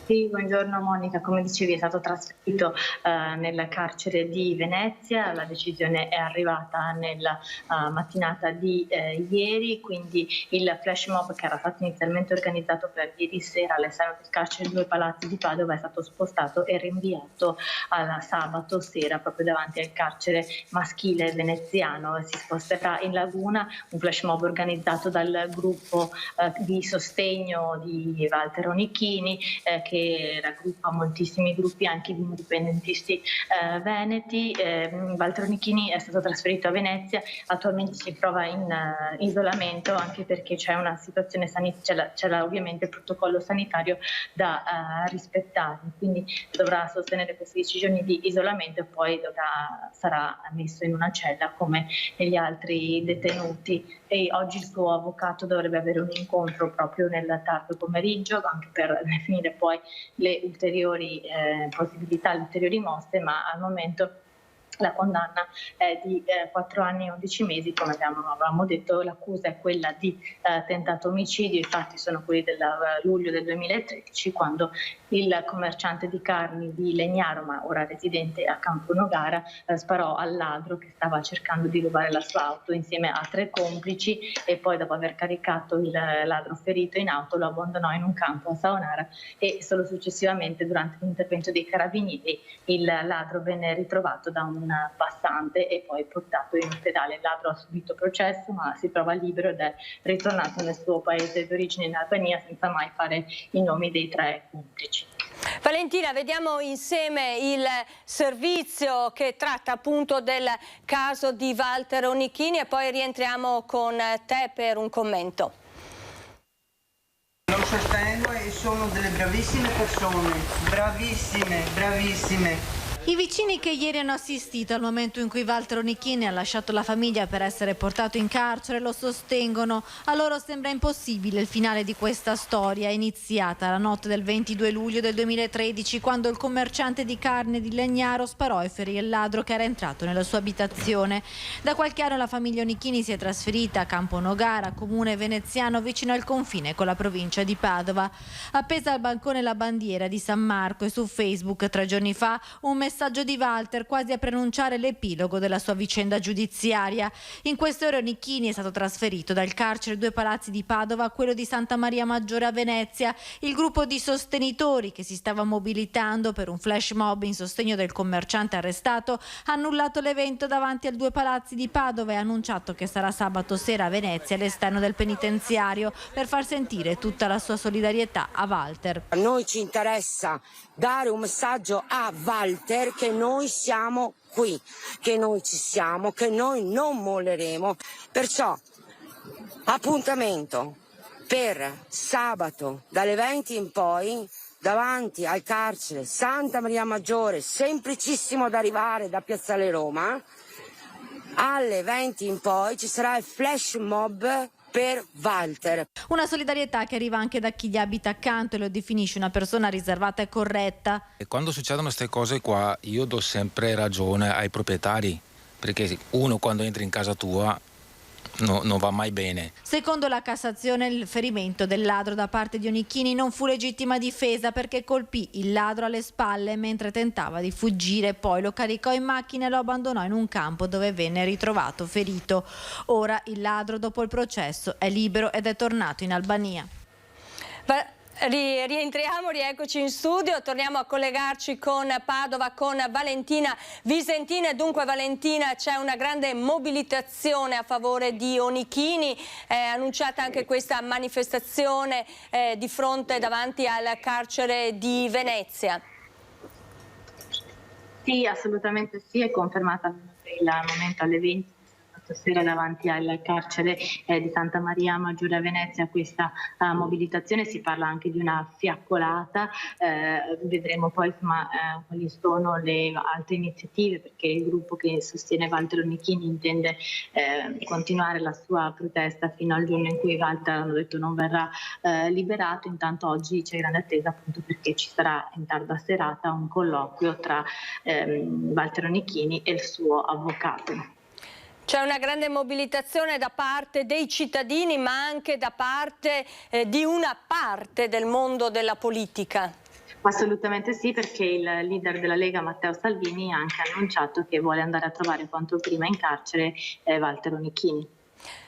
Sì, buongiorno Monica, come dicevi è stato trasferito nel carcere di Venezia, la decisione è arrivata nella mattinata di ieri, quindi il flash mob che era stato inizialmente organizzato per ieri sera all'esterno del carcere Due Palazzi di Padova è stato spostato e rinviato al sabato sera proprio davanti al carcere maschile veneziano. Si sposterà in Laguna, un flash mob organizzato dal gruppo di sostegno di Walter Onichini che raggruppa moltissimi gruppi anche di indipendentisti veneti. Walter Onichini è stato trasferito a Venezia, attualmente si trova in isolamento anche perché c'è una situazione sanitaria, c'è ovviamente il protocollo sanitario da rispettare, quindi dovrà sostenere questi 10 giorni di isolamento e poi sarà messo in una cella come gli altri detenuti. E oggi il suo avvocato dovrebbe avere un incontro proprio nel tardo pomeriggio anche per definire poi le ulteriori possibilità, le ulteriori mosse, ma al momento la condanna è di 4 anni e 11 mesi, come avevamo detto. L'accusa è quella di tentato omicidio, i fatti sono quelli del luglio del 2013, quando il commerciante di carni di Legnaro, ma ora residente a Campo Nogara, sparò al ladro che stava cercando di rubare la sua auto insieme a 3 complici e poi dopo aver caricato il ladro ferito in auto lo abbandonò in un campo a Saonara e solo successivamente durante l'intervento dei carabinieri il ladro venne ritrovato da un passante e poi portato in ospedale. Il ladro ha subito processo ma si trova libero ed è ritornato nel suo paese d'origine in Albania senza mai fare i nomi dei 3 complici. Valentina, vediamo insieme il servizio che tratta appunto del caso di Walter Onichini e poi rientriamo con te per un commento. Lo sostengo e sono delle bravissime persone, bravissime. I vicini che ieri hanno assistito al momento in cui Walter Onichini ha lasciato la famiglia per essere portato in carcere lo sostengono. A loro sembra impossibile il finale di questa storia, iniziata la notte del 22 luglio del 2013, quando il commerciante di carne di Legnaro sparò e ferì il ladro che era entrato nella sua abitazione. Da qualche anno la famiglia Onichini si è trasferita a Campo Nogara, comune veneziano vicino al confine con la provincia di Padova. Appesa al balcone la bandiera di San Marco e su Facebook 3 giorni fa un messaggio di Walter quasi a preannunciare l'epilogo della sua vicenda giudiziaria. In queste ore Onichini è stato trasferito dal carcere Due Palazzi di Padova a quello di Santa Maria Maggiore a Venezia. Il gruppo di sostenitori che si stava mobilitando per un flash mob in sostegno del commerciante arrestato ha annullato l'evento davanti al Due Palazzi di Padova e ha annunciato che sarà sabato sera a Venezia all'esterno del penitenziario per far sentire tutta la sua solidarietà a Walter. A noi ci interessa dare un messaggio a Walter che noi siamo qui, che noi ci siamo, che noi non molleremo. Perciò appuntamento per sabato dalle 20 in poi davanti al carcere Santa Maria Maggiore, semplicissimo da arrivare da Piazzale Roma. Alle 20 in poi ci sarà il flash mob per Walter. Una solidarietà che arriva anche da chi gli abita accanto e lo definisce una persona riservata e corretta. E quando succedono queste cose qua io do sempre ragione ai proprietari, perché uno quando entra in casa tua non va mai bene. Secondo la Cassazione il ferimento del ladro da parte di Onichini non fu legittima difesa perché colpì il ladro alle spalle mentre tentava di fuggire, poi lo caricò in macchina e lo abbandonò in un campo dove venne ritrovato ferito. Ora il ladro dopo il processo è libero ed è tornato in Albania. Rientriamo, rieccoci in studio, torniamo a collegarci con Padova, con Valentina Visentina. Dunque Valentina, c'è una grande mobilitazione a favore di Onichini, annunciata anche questa manifestazione di fronte davanti al carcere di Venezia. Sì, assolutamente sì, è confermata il momento alle 20. Stasera davanti al carcere di Santa Maria Maggiore a Venezia questa mobilitazione, si parla anche di una fiaccolata, vedremo poi quali sono le altre iniziative, perché il gruppo che sostiene Walter Onichini intende continuare la sua protesta fino al giorno in cui Walter, hanno detto, non verrà liberato. Intanto oggi c'è grande attesa appunto perché ci sarà in tarda serata un colloquio tra Walter Onichini e il suo avvocato. C'è una grande mobilitazione da parte dei cittadini, ma anche da parte di una parte del mondo della politica. Assolutamente sì, perché il leader della Lega Matteo Salvini ha anche annunciato che vuole andare a trovare quanto prima in carcere Walter Onichini.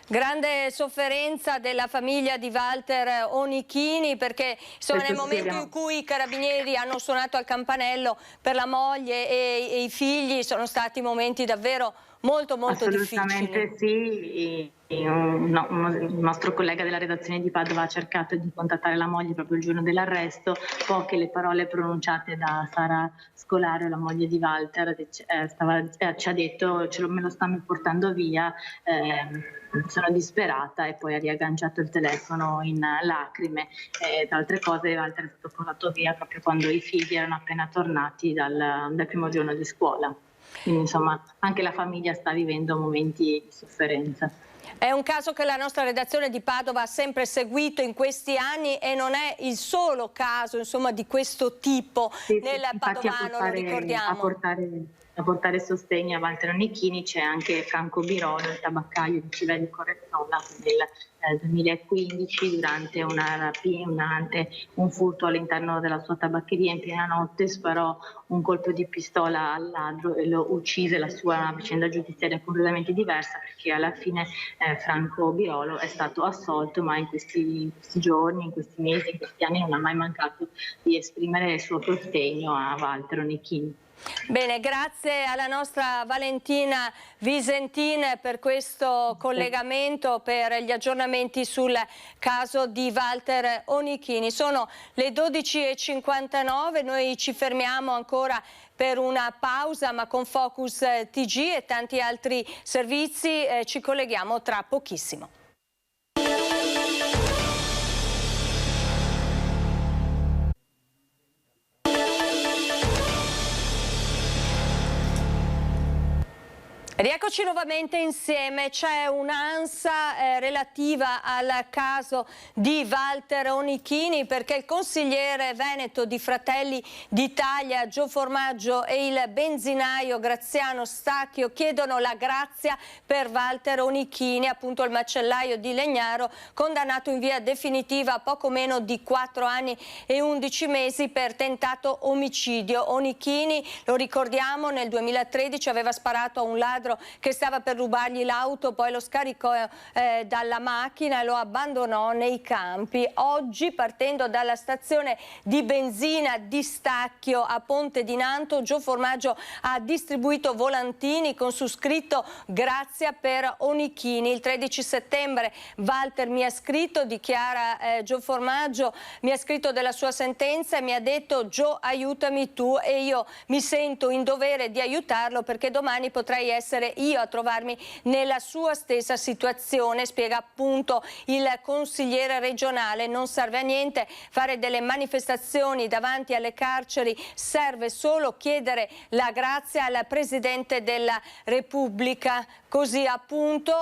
Grande sofferenza della famiglia di Walter Onichini, perché insomma, nel momento in cui i carabinieri hanno suonato al campanello per la moglie e i figli sono stati momenti davvero molto difficili. Assolutamente sì. Il nostro collega della redazione di Padova ha cercato di contattare la moglie proprio il giorno dell'arresto. Poche le parole pronunciate da Sara Scolaro, la moglie di Walter, ci ha detto me lo stanno portando via, sono disperata, e poi ha riagganciato il telefono in lacrime. Tra altre cose Walter è stato portato via proprio quando i figli erano appena tornati dal primo giorno di scuola. Quindi insomma anche la famiglia sta vivendo momenti di sofferenza. È un caso che la nostra redazione di Padova ha sempre seguito in questi anni e non è il solo caso insomma di questo tipo nel Padovano, lo ricordiamo. A portare sostegno a Walter Onichini c'è anche Franco Birolo, il tabaccaio di Civelli Correttola, nel 2015 durante un furto all'interno della sua tabaccheria in piena notte sparò un colpo di pistola al ladro e lo uccise. La sua vicenda giudiziaria è completamente diversa, perché alla fine Franco Birolo è stato assolto, ma in questi giorni, in questi mesi, in questi anni non ha mai mancato di esprimere il suo sostegno a Walter Onichini. Bene, grazie alla nostra Valentina Visentin per questo collegamento, per gli aggiornamenti sul caso di Walter Onichini. Sono le 12:59, noi ci fermiamo ancora per una pausa, ma con Focus TG e tanti altri servizi ci colleghiamo tra pochissimo. Rieccoci nuovamente insieme. C'è un'ansia relativa al caso di Walter Onichini, perché il consigliere veneto di Fratelli d'Italia Gio Formaggio e il benzinaio Graziano Stacchio chiedono la grazia per Walter Onichini, appunto il macellaio di Legnaro, condannato in via definitiva a poco meno di 4 anni e 11 mesi per tentato omicidio. Onichini, lo ricordiamo, nel 2013 aveva sparato a un ladro che stava per rubargli l'auto, poi lo scaricò dalla macchina e lo abbandonò nei campi. Oggi, partendo dalla stazione di benzina di Stacchio a Ponte di Nanto, Gio Formaggio ha distribuito volantini con su scritto "Grazia per Onichini". Il 13 settembre Walter mi ha scritto, dichiara Gio Formaggio, mi ha scritto della sua sentenza e mi ha detto: "Gio, aiutami tu", e io mi sento in dovere di aiutarlo perché domani potrei essere io a trovarmi nella sua stessa situazione, spiega appunto il consigliere regionale. Non serve a niente fare delle manifestazioni davanti alle carceri, serve solo chiedere la grazia al Presidente della Repubblica, così appunto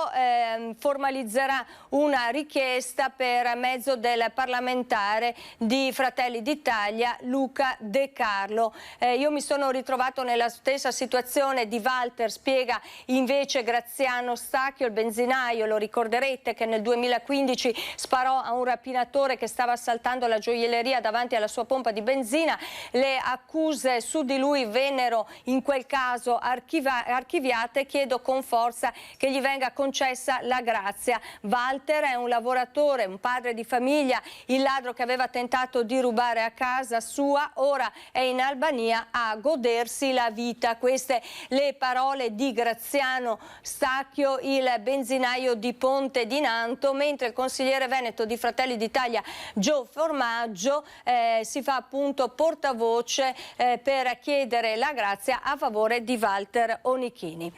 formalizzerà una richiesta per mezzo del parlamentare di Fratelli d'Italia Luca De Carlo. Io mi sono ritrovato nella stessa situazione di Walter, spiega invece Graziano Stacchio, il benzinaio, lo ricorderete, che nel 2015 sparò a un rapinatore che stava assaltando la gioielleria davanti alla sua pompa di benzina. Le accuse su di lui vennero in quel caso archiviate. Chiedo con forza che gli venga concessa la grazia. Walter è un lavoratore, un padre di famiglia, il ladro che aveva tentato di rubare a casa sua, ora è in Albania a godersi la vita. Queste le parole di Graziano Stacchio, il benzinaio di Ponte di Nanto, mentre il consigliere veneto di Fratelli d'Italia Gio Formaggio si fa appunto portavoce per chiedere la grazia a favore di Walter Onichini.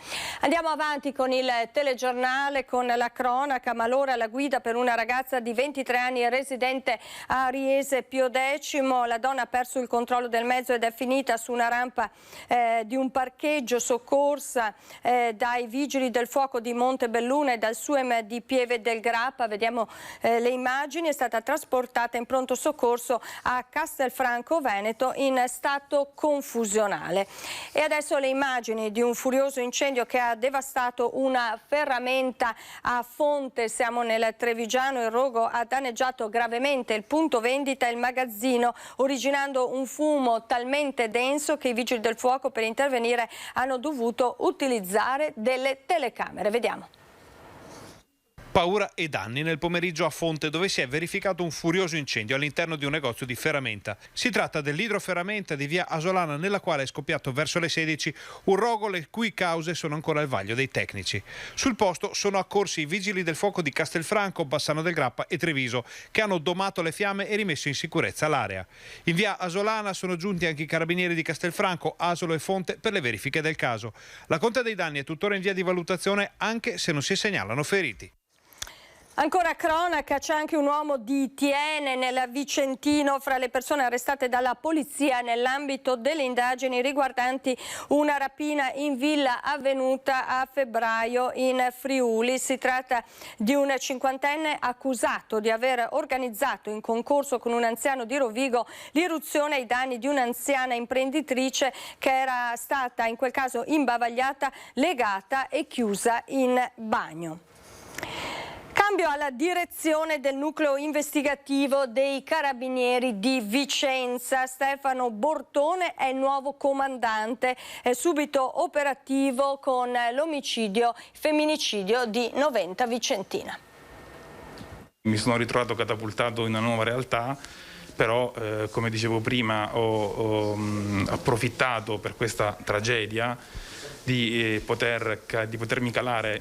Andiamo avanti con il telegiornale, con la cronaca. Malora alla guida per una ragazza di 23 anni residente a Riese Pio X. La donna ha perso il controllo del mezzo ed è finita su una rampa di un parcheggio, soccorsa dai vigili del fuoco di Montebelluna e dal SUEM di Pieve del Grappa. Vediamo le immagini. È stata trasportata in pronto soccorso a Castelfranco Veneto in stato confusionale. E adesso le immagini di un furioso incendio che ha devastato una ferramenta a Fonte. Siamo nel Trevigiano. Il rogo ha danneggiato gravemente il punto vendita e il magazzino, originando un fumo talmente denso che i vigili del fuoco, per intervenire, hanno dovuto utilizzare delle telecamere. Vediamo. Paura e danni nel pomeriggio a Fonte, dove si è verificato un furioso incendio all'interno di un negozio di ferramenta. Si tratta dell'idroferramenta di via Asolana, nella quale è scoppiato verso le 16 un rogo le cui cause sono ancora al vaglio dei tecnici. Sul posto sono accorsi i vigili del fuoco di Castelfranco, Bassano del Grappa e Treviso, che hanno domato le fiamme e rimesso in sicurezza l'area. In via Asolana sono giunti anche i carabinieri di Castelfranco, Asolo e Fonte per le verifiche del caso. La conta dei danni è tuttora in via di valutazione, anche se non si segnalano feriti. Ancora cronaca, c'è anche un uomo di Thiene nel Vicentino fra le persone arrestate dalla polizia nell'ambito delle indagini riguardanti una rapina in villa avvenuta a febbraio in Friuli. Si tratta di un 50enne accusato di aver organizzato in concorso con un anziano di Rovigo l'irruzione ai danni di un'anziana imprenditrice che era stata in quel caso imbavagliata, legata e chiusa in bagno. Cambio alla direzione del nucleo investigativo dei Carabinieri di Vicenza. Stefano Bortone è il nuovo comandante, è subito operativo con l'omicidio, femminicidio di Noventa Vicentina. Mi sono ritrovato catapultato in una nuova realtà però come dicevo prima ho approfittato per questa tragedia di potermi calare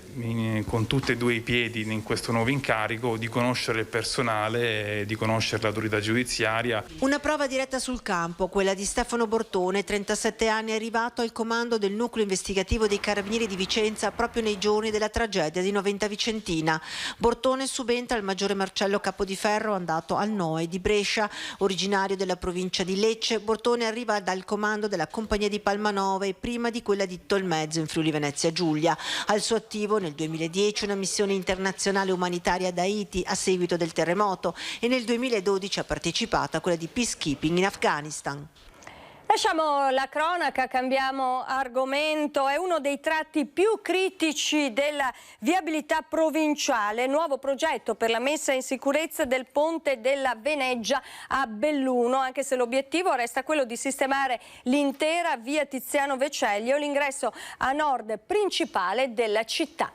con tutti e due i piedi in questo nuovo incarico, di conoscere il personale, di conoscere l'autorità giudiziaria. Una prova diretta sul campo, quella di Stefano Bortone, 37 anni, arrivato al comando del nucleo investigativo dei Carabinieri di Vicenza proprio nei giorni della tragedia di Noventa Vicentina. Bortone subentra al maggiore Marcello Capodiferro, andato al NOE di Brescia. Originario della provincia di Lecce, Bortone arriva dal comando della compagnia di Palmanova e prima di quella di Tolmezzo in Friuli Venezia Giulia. Al suo attivo nel 2010 una missione internazionale umanitaria ad Haiti a seguito del terremoto e nel 2012 ha partecipato a quella di peacekeeping in Afghanistan. Lasciamo la cronaca, cambiamo argomento. È uno dei tratti più critici della viabilità provinciale. Nuovo progetto per la messa in sicurezza del ponte della Veneggia a Belluno, anche se l'obiettivo resta quello di sistemare l'intera via Tiziano Vecellio, l'ingresso a nord principale della città.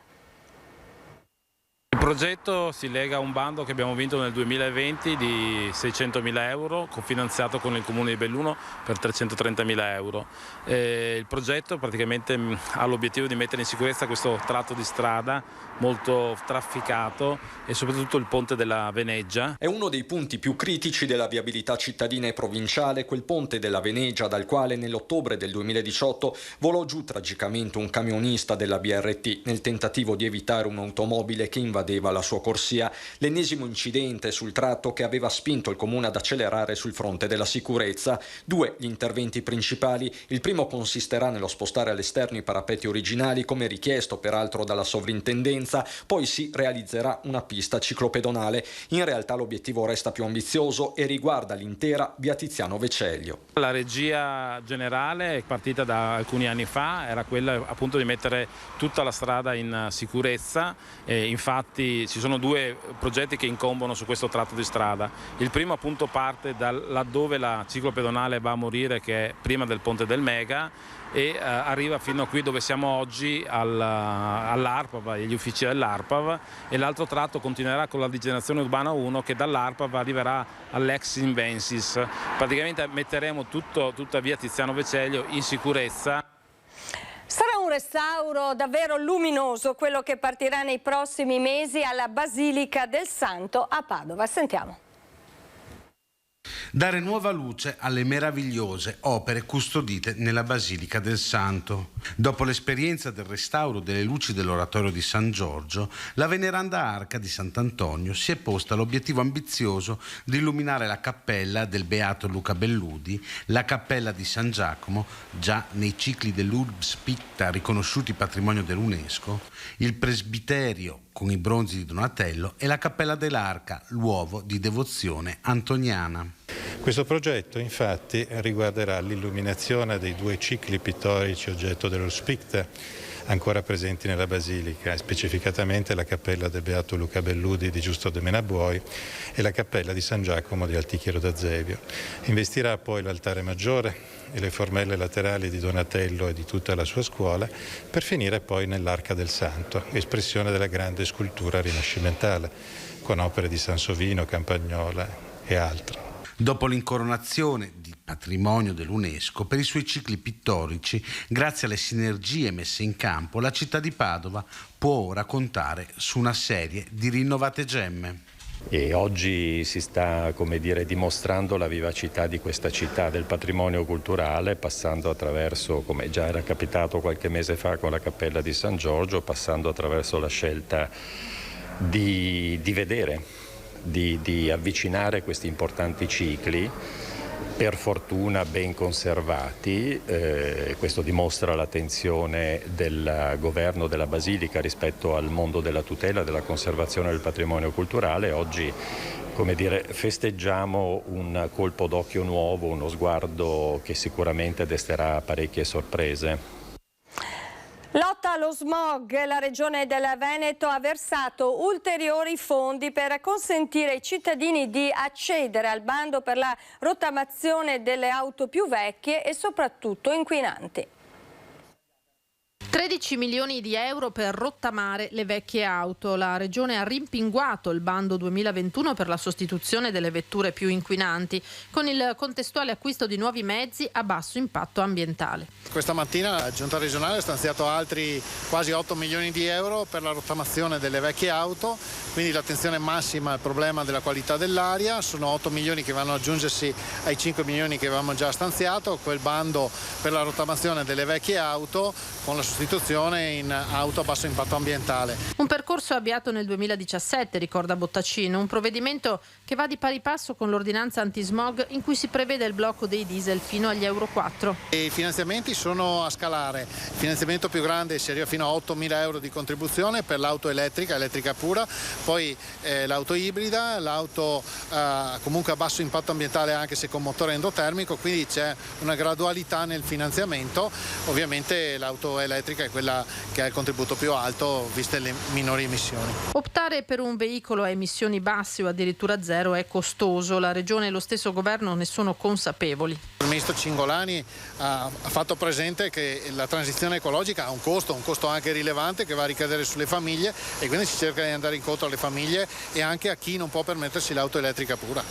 Il progetto si lega a un bando che abbiamo vinto nel 2020 di 600.000 euro, cofinanziato con il Comune di Belluno per 330.000 euro. Il progetto praticamente ha l'obiettivo di mettere in sicurezza questo tratto di strada molto trafficato e soprattutto il ponte della Veneggia. È uno dei punti più critici della viabilità cittadina e provinciale, quel ponte della Veneggia dal quale nell'ottobre del 2018 volò giù tragicamente un camionista della BRT nel tentativo di evitare un'automobile che invadeva la sua corsia, l'ennesimo incidente sul tratto che aveva spinto il comune ad accelerare sul fronte della sicurezza. Due gli interventi principali: il primo consisterà nello spostare all'esterno i parapetti originali come richiesto peraltro dalla sovrintendenza, poi si realizzerà una pista ciclopedonale. In realtà l'obiettivo resta più ambizioso e riguarda l'intera via Tiziano Vecellio. La regia generale è partita da alcuni anni fa, era quella appunto di mettere tutta la strada in sicurezza e infatti ci sono due progetti che incombono su questo tratto di strada. Il primo appunto parte da laddove la ciclopedonale va a morire, che è prima del ponte del Mega, e arriva fino a qui dove siamo oggi all'ARPAV, agli uffici dell'ARPAV, e l'altro tratto continuerà con la rigenerazione urbana 1 che dall'ARPAV arriverà all'ex Invensis. Praticamente metteremo tutta via Tiziano Vecellio in sicurezza. Sarà un restauro davvero luminoso quello che partirà nei prossimi mesi alla Basilica del Santo a Padova. Sentiamo. Dare nuova luce alle meravigliose opere custodite nella Basilica del Santo. Dopo l'esperienza del restauro delle luci dell'oratorio di San Giorgio, la veneranda arca di Sant'Antonio si è posta l'obiettivo ambizioso di illuminare la cappella del Beato Luca Belludi, la cappella di San Giacomo, già nei cicli dell'Urbs Picta riconosciuti patrimonio dell'UNESCO, il presbiterio con i bronzi di Donatello e la cappella dell'Arca, luogo di devozione antoniana. Questo progetto infatti riguarderà l'illuminazione dei due cicli pittorici oggetto dello Spicta ancora presenti nella Basilica, specificatamente la cappella del Beato Luca Belludi di Giusto de Menabuoi e la cappella di San Giacomo di Altichiero d'Azevio. Investirà poi l'altare maggiore e le formelle laterali di Donatello e di tutta la sua scuola, per finire poi nell'Arca del Santo, espressione della grande scultura rinascimentale, con opere di Sansovino, Campagnola e altri. Dopo l'incoronazione di patrimonio dell'UNESCO per i suoi cicli pittorici, grazie alle sinergie messe in campo, la città di Padova può ora contare su una serie di rinnovate gemme. E oggi si sta, dimostrando la vivacità di questa città, del patrimonio culturale, passando attraverso, come già era capitato qualche mese fa con la Cappella di San Giorgio, passando attraverso la scelta di vedere, di avvicinare questi importanti cicli, per fortuna ben conservati. Questo dimostra l'attenzione del governo della Basilica rispetto al mondo della tutela e della conservazione del patrimonio culturale. Oggi, festeggiamo un colpo d'occhio nuovo, uno sguardo che sicuramente desterà parecchie sorprese. Lotta allo smog, la Regione del Veneto ha versato ulteriori fondi per consentire ai cittadini di accedere al bando per la rottamazione delle auto più vecchie e soprattutto inquinanti. 13 milioni di euro per rottamare le vecchie auto. La Regione ha rimpinguato il bando 2021 per la sostituzione delle vetture più inquinanti, con il contestuale acquisto di nuovi mezzi a basso impatto ambientale. Questa mattina la Giunta regionale ha stanziato altri quasi 8 milioni di euro per la rottamazione delle vecchie auto, quindi l'attenzione massima al problema della qualità dell'aria. Sono 8 milioni che vanno ad aggiungersi ai 5 milioni che avevamo già stanziato, quel bando per la rottamazione delle vecchie auto con la sostituzione in auto a basso impatto ambientale. Un percorso avviato nel 2017, ricorda Bottacino, un provvedimento che va di pari passo con l'ordinanza antismog in cui si prevede il blocco dei diesel fino agli Euro 4. I finanziamenti sono a scalare. Il finanziamento più grande si arriva fino a 8.000 euro di contribuzione per l'auto elettrica pura, poi l'auto ibrida, l'auto comunque a basso impatto ambientale anche se con motore endotermico, quindi c'è una gradualità nel finanziamento. Ovviamente l'auto elettrica è quella che ha il contributo più alto viste le minori emissioni. Optare per un veicolo a emissioni basse o addirittura zero è costoso. La Regione e lo stesso Governo ne sono consapevoli. Il ministro Cingolani ha fatto presente che la transizione ecologica ha un costo anche rilevante che va a ricadere sulle famiglie e quindi si cerca di andare incontro alle famiglie e anche a chi non può permettersi l'auto elettrica pura.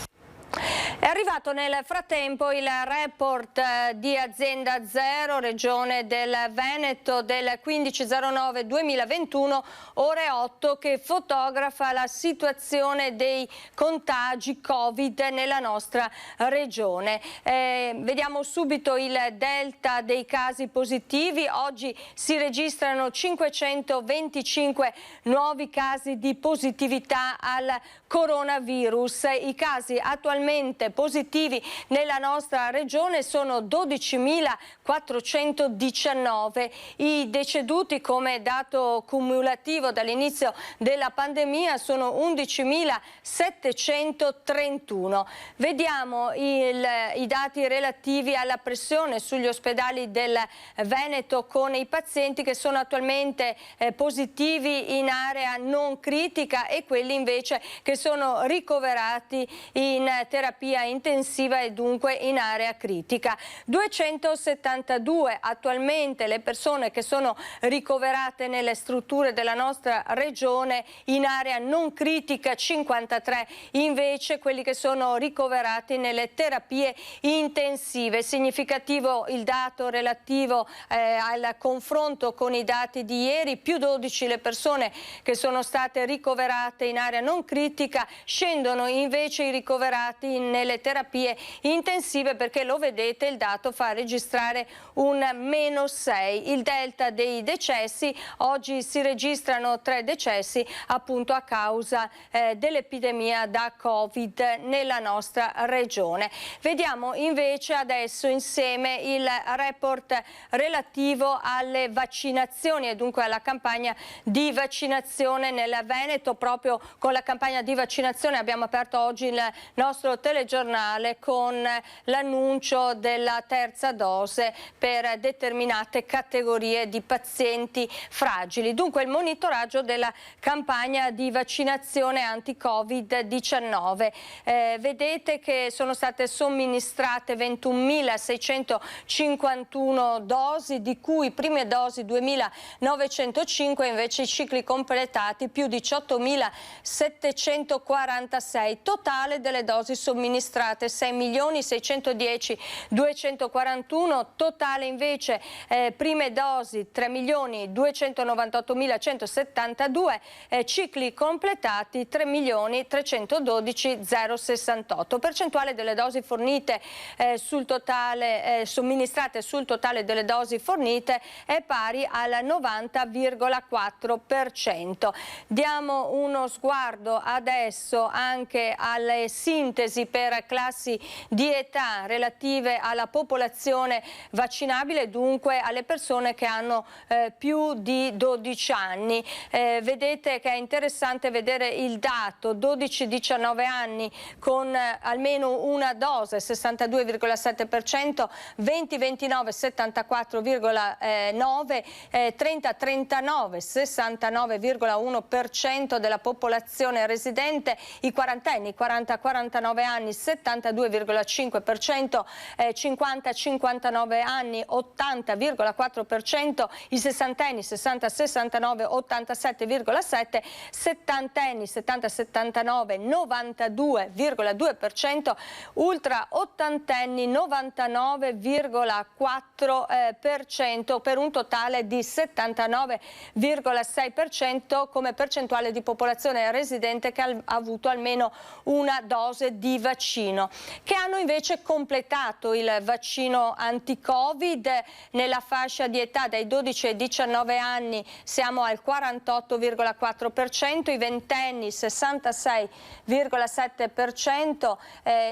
È arrivato nel frattempo il report di Azienda Zero, Regione del Veneto, del 15/09/2021, ore 8, che fotografa la situazione dei contagi Covid nella nostra regione. Vediamo subito il delta dei casi positivi. Oggi si registrano 525 nuovi casi di positività al coronavirus. I casi attualmente positivi nella nostra regione sono 12.419. I deceduti come dato cumulativo dall'inizio della pandemia sono 11.731. Vediamo i dati relativi alla pressione sugli ospedali del Veneto con i pazienti che sono attualmente positivi in area non critica e quelli invece che sono ricoverati in terapia intensiva e dunque in area critica. 272 attualmente le persone che sono ricoverate nelle strutture della nostra regione, in area non critica 53 invece quelli che sono ricoverati nelle terapie intensive. Significativo il dato relativo al confronto con i dati di ieri, più 12 le persone che sono state ricoverate in area non critica, scendono invece i ricoverati nelle terapie intensive perché lo vedete il dato fa registrare un -6. Il delta dei decessi, oggi si registrano 3 decessi appunto a causa dell'epidemia da Covid nella nostra regione. Vediamo invece adesso insieme il report relativo alle vaccinazioni e dunque alla campagna di vaccinazione nel Veneto. Proprio con la campagna di vaccinazione abbiamo aperto oggi il nostro telegiornale con l'annuncio della terza dose per determinate categorie di pazienti fragili. Dunque il monitoraggio della campagna di vaccinazione anti-Covid-19. Vedete che sono state somministrate 21.651 dosi, di cui prime dosi 2.905, invece i cicli completati più 18.746. Totale delle dosi somministrate 6.610.241, totale invece prime dosi 3.298.172, cicli completati 3.312.068. Percentuale delle dosi fornite sul totale somministrate sul totale delle dosi fornite è pari al 90,4%. Diamo uno sguardo adesso anche alle sintesi per classi di età relative alla popolazione vaccinabile, dunque alle persone che hanno più di 12 anni. Vedete che è interessante vedere il dato 12-19 anni con almeno una dose 62,7%, 20-29 74,9%, 30-39 69,1% della popolazione residente, i quarantenni 40-49 anni 72,5%, 50-59 anni 80,4%, i sessantenni 60-69 87,7%, settantenni 70-79 92,2%, ultra ottantenni 99,4%, per un totale di 79,6% come percentuale di popolazione residente che ha avuto almeno una dose di vaccino, che hanno invece completato il vaccino anti-Covid. Nella fascia di età dai 12 ai 19 anni siamo al 48,4%, i ventenni 66,7%,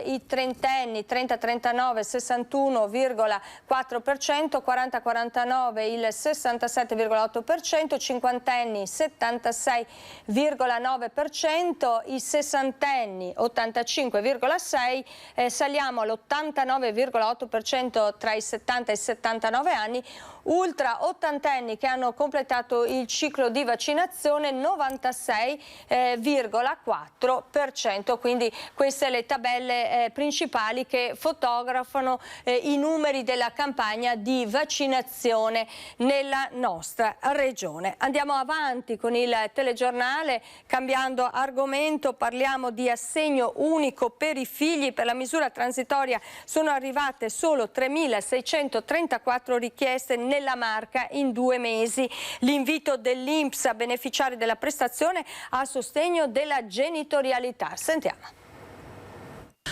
i trentenni 30-39 61,4%, 40-49 il 67,8%, cinquantenni 76,9%, i sessantenni 85,6%, saliamo all'89,8% tra i 70 e i 79 anni, ultra ottantenni che hanno completato il ciclo di vaccinazione 96,4%, quindi queste le tabelle principali che fotografano i numeri della campagna di vaccinazione nella nostra regione. Andiamo avanti con il telegiornale, cambiando argomento, parliamo di assegno unico per i figli. Per la misura transitoria sono arrivate solo 3.634 richieste nella Marca in 2 mesi. L'invito dell'INPS a beneficiare della prestazione a sostegno della genitorialità. Sentiamo.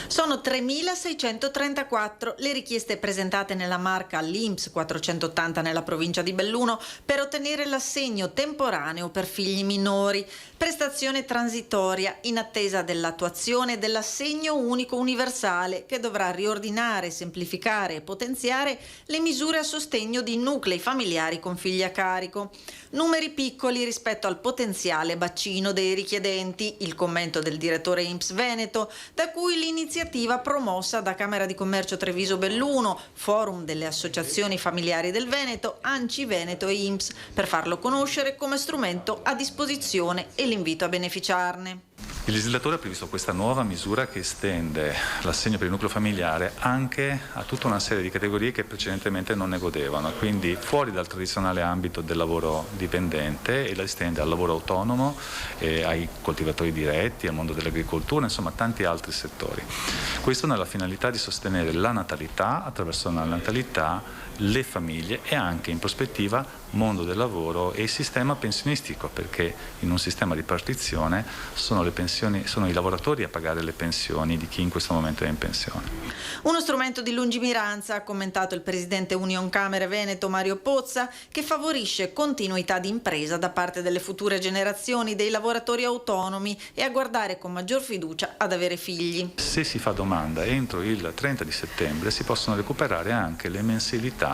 Sono 3.634 le richieste presentate nella Marca all'INPS, 480 nella provincia di Belluno, per ottenere l'assegno temporaneo per figli minori, prestazione transitoria in attesa dell'attuazione dell'assegno unico universale, che dovrà riordinare, semplificare e potenziare le misure a sostegno di nuclei familiari con figli a carico. Numeri piccoli rispetto al potenziale bacino dei richiedenti, il commento del direttore INPS Veneto, da cui l'iniziativa promossa da Camera di Commercio Treviso Belluno, Forum delle Associazioni Familiari del Veneto, ANCI Veneto e INPS, per farlo conoscere come strumento a disposizione e l'invito a beneficiarne. Il legislatore ha previsto questa nuova misura che estende l'assegno per il nucleo familiare anche a tutta una serie di categorie che precedentemente non ne godevano, quindi fuori dal tradizionale ambito del lavoro dipendente, e la estende al lavoro autonomo, ai coltivatori diretti, al mondo dell'agricoltura, insomma tanti altri settori. Questo nella finalità di sostenere la natalità, attraverso la natalità le famiglie e anche in prospettiva mondo del lavoro e il sistema pensionistico, perché in un sistema di ripartizione sono i lavoratori a pagare le pensioni di chi in questo momento è in pensione. Uno strumento di lungimiranza, ha commentato il presidente Union Camere Veneto Mario Pozza, che favorisce continuità di impresa da parte delle future generazioni dei lavoratori autonomi e a guardare con maggior fiducia ad avere figli. Se si fa domanda entro il 30 di settembre si possono recuperare anche le mensilità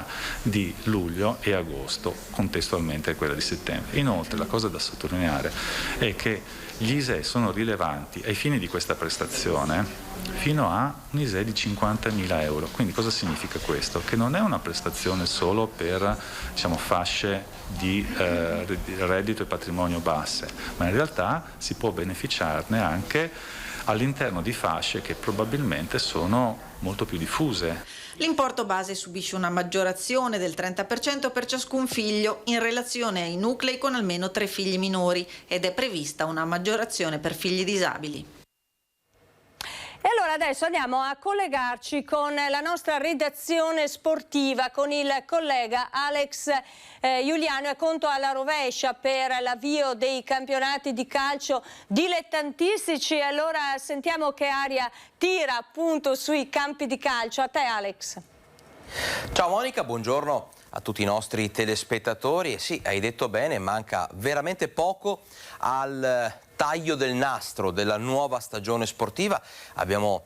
di luglio e agosto, contestualmente quella di settembre. Inoltre la cosa da sottolineare è che gli ISEE sono rilevanti ai fini di questa prestazione fino a un ISEE di 50.000 euro. Quindi cosa significa questo? Che non è una prestazione solo per fasce di reddito e patrimonio basse, ma in realtà si può beneficiarne anche all'interno di fasce che probabilmente sono molto più diffuse. L'importo base subisce una maggiorazione del 30% per ciascun figlio in relazione ai nuclei con almeno 3 figli minori, ed è prevista una maggiorazione per figli disabili. E allora adesso andiamo a collegarci con la nostra redazione sportiva, con il collega Alex Giuliano, e conto alla rovescia per l'avvio dei campionati di calcio dilettantistici. Allora sentiamo che aria tira appunto sui campi di calcio. A te Alex. Ciao Monica, buongiorno a tutti i nostri telespettatori. Sì, hai detto bene, manca veramente poco al taglio del nastro della nuova stagione sportiva. Abbiamo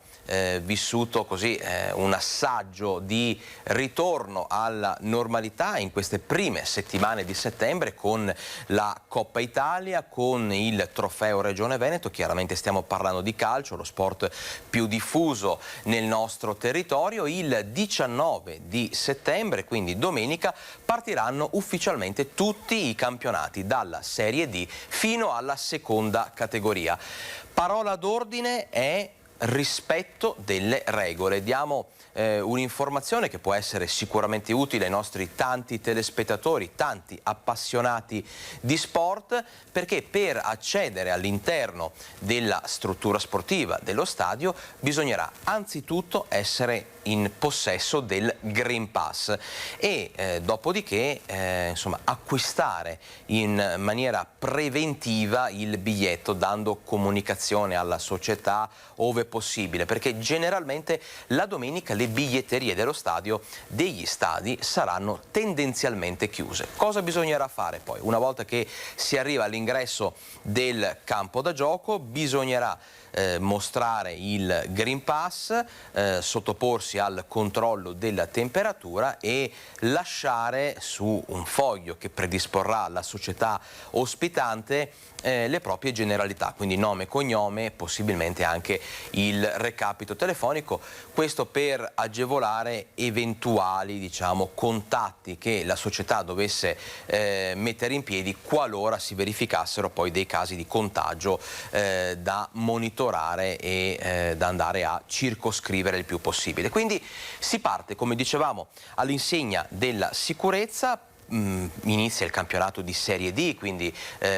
vissuto così un assaggio di ritorno alla normalità in queste prime settimane di settembre con la Coppa Italia, con il Trofeo Regione Veneto. Chiaramente stiamo parlando di calcio, lo sport più diffuso nel nostro territorio. Il 19 di settembre, quindi domenica, partiranno ufficialmente tutti i campionati dalla Serie D fino alla seconda categoria. Parola d'ordine è rispetto delle regole. Diamo un'informazione che può essere sicuramente utile ai nostri tanti telespettatori, tanti appassionati di sport, perché per accedere all'interno della struttura sportiva dello stadio bisognerà anzitutto essere in possesso del Green Pass e dopodiché insomma, acquistare in maniera preventiva il biglietto, dando comunicazione alla società ove possibile, perché generalmente la domenica le biglietterie dello stadio, degli stadi, saranno tendenzialmente chiuse. Cosa bisognerà fare poi? Una volta che si arriva all'ingresso del campo da gioco bisognerà mostrare il Green Pass, sottoporsi al controllo della temperatura e lasciare su un foglio che predisporrà la società ospitante le proprie generalità, quindi nome e cognome, possibilmente anche il recapito telefonico, questo per agevolare eventuali, diciamo, contatti che la società dovesse mettere in piedi qualora si verificassero poi dei casi di contagio da monitorare e da andare a circoscrivere il più possibile. Quindi si parte, come dicevamo, all'insegna della sicurezza. Inizia il campionato di Serie D, quindi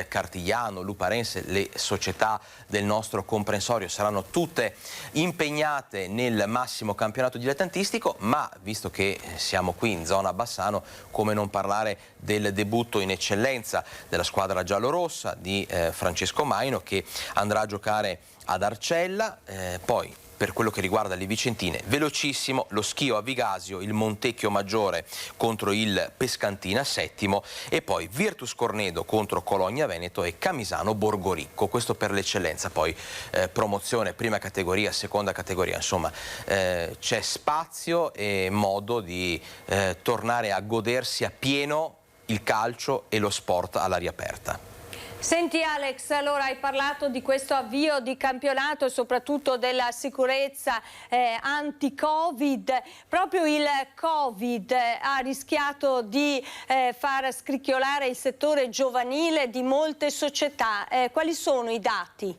Cartigliano, Luparense, le società del nostro comprensorio saranno tutte impegnate nel massimo campionato dilettantistico, ma visto che siamo qui in zona Bassano, come non parlare del debutto in eccellenza della squadra giallorossa di Francesco Maino, che andrà a giocare ad Arcella, poi per quello che riguarda le vicentine, velocissimo lo Schio a Vigasio, il Montecchio Maggiore contro il Pescantina settimo e poi Virtus Cornedo contro Cologna Veneto e Camisano Borgoricco. Questo per l'eccellenza, poi promozione, prima categoria, seconda categoria, insomma c'è spazio e modo di tornare a godersi appieno il calcio e lo sport all'aria aperta. Senti Alex, allora hai parlato di questo avvio di campionato e soprattutto della sicurezza anti-Covid. Proprio il Covid ha rischiato di far scricchiolare il settore giovanile di molte società. Quali sono i dati?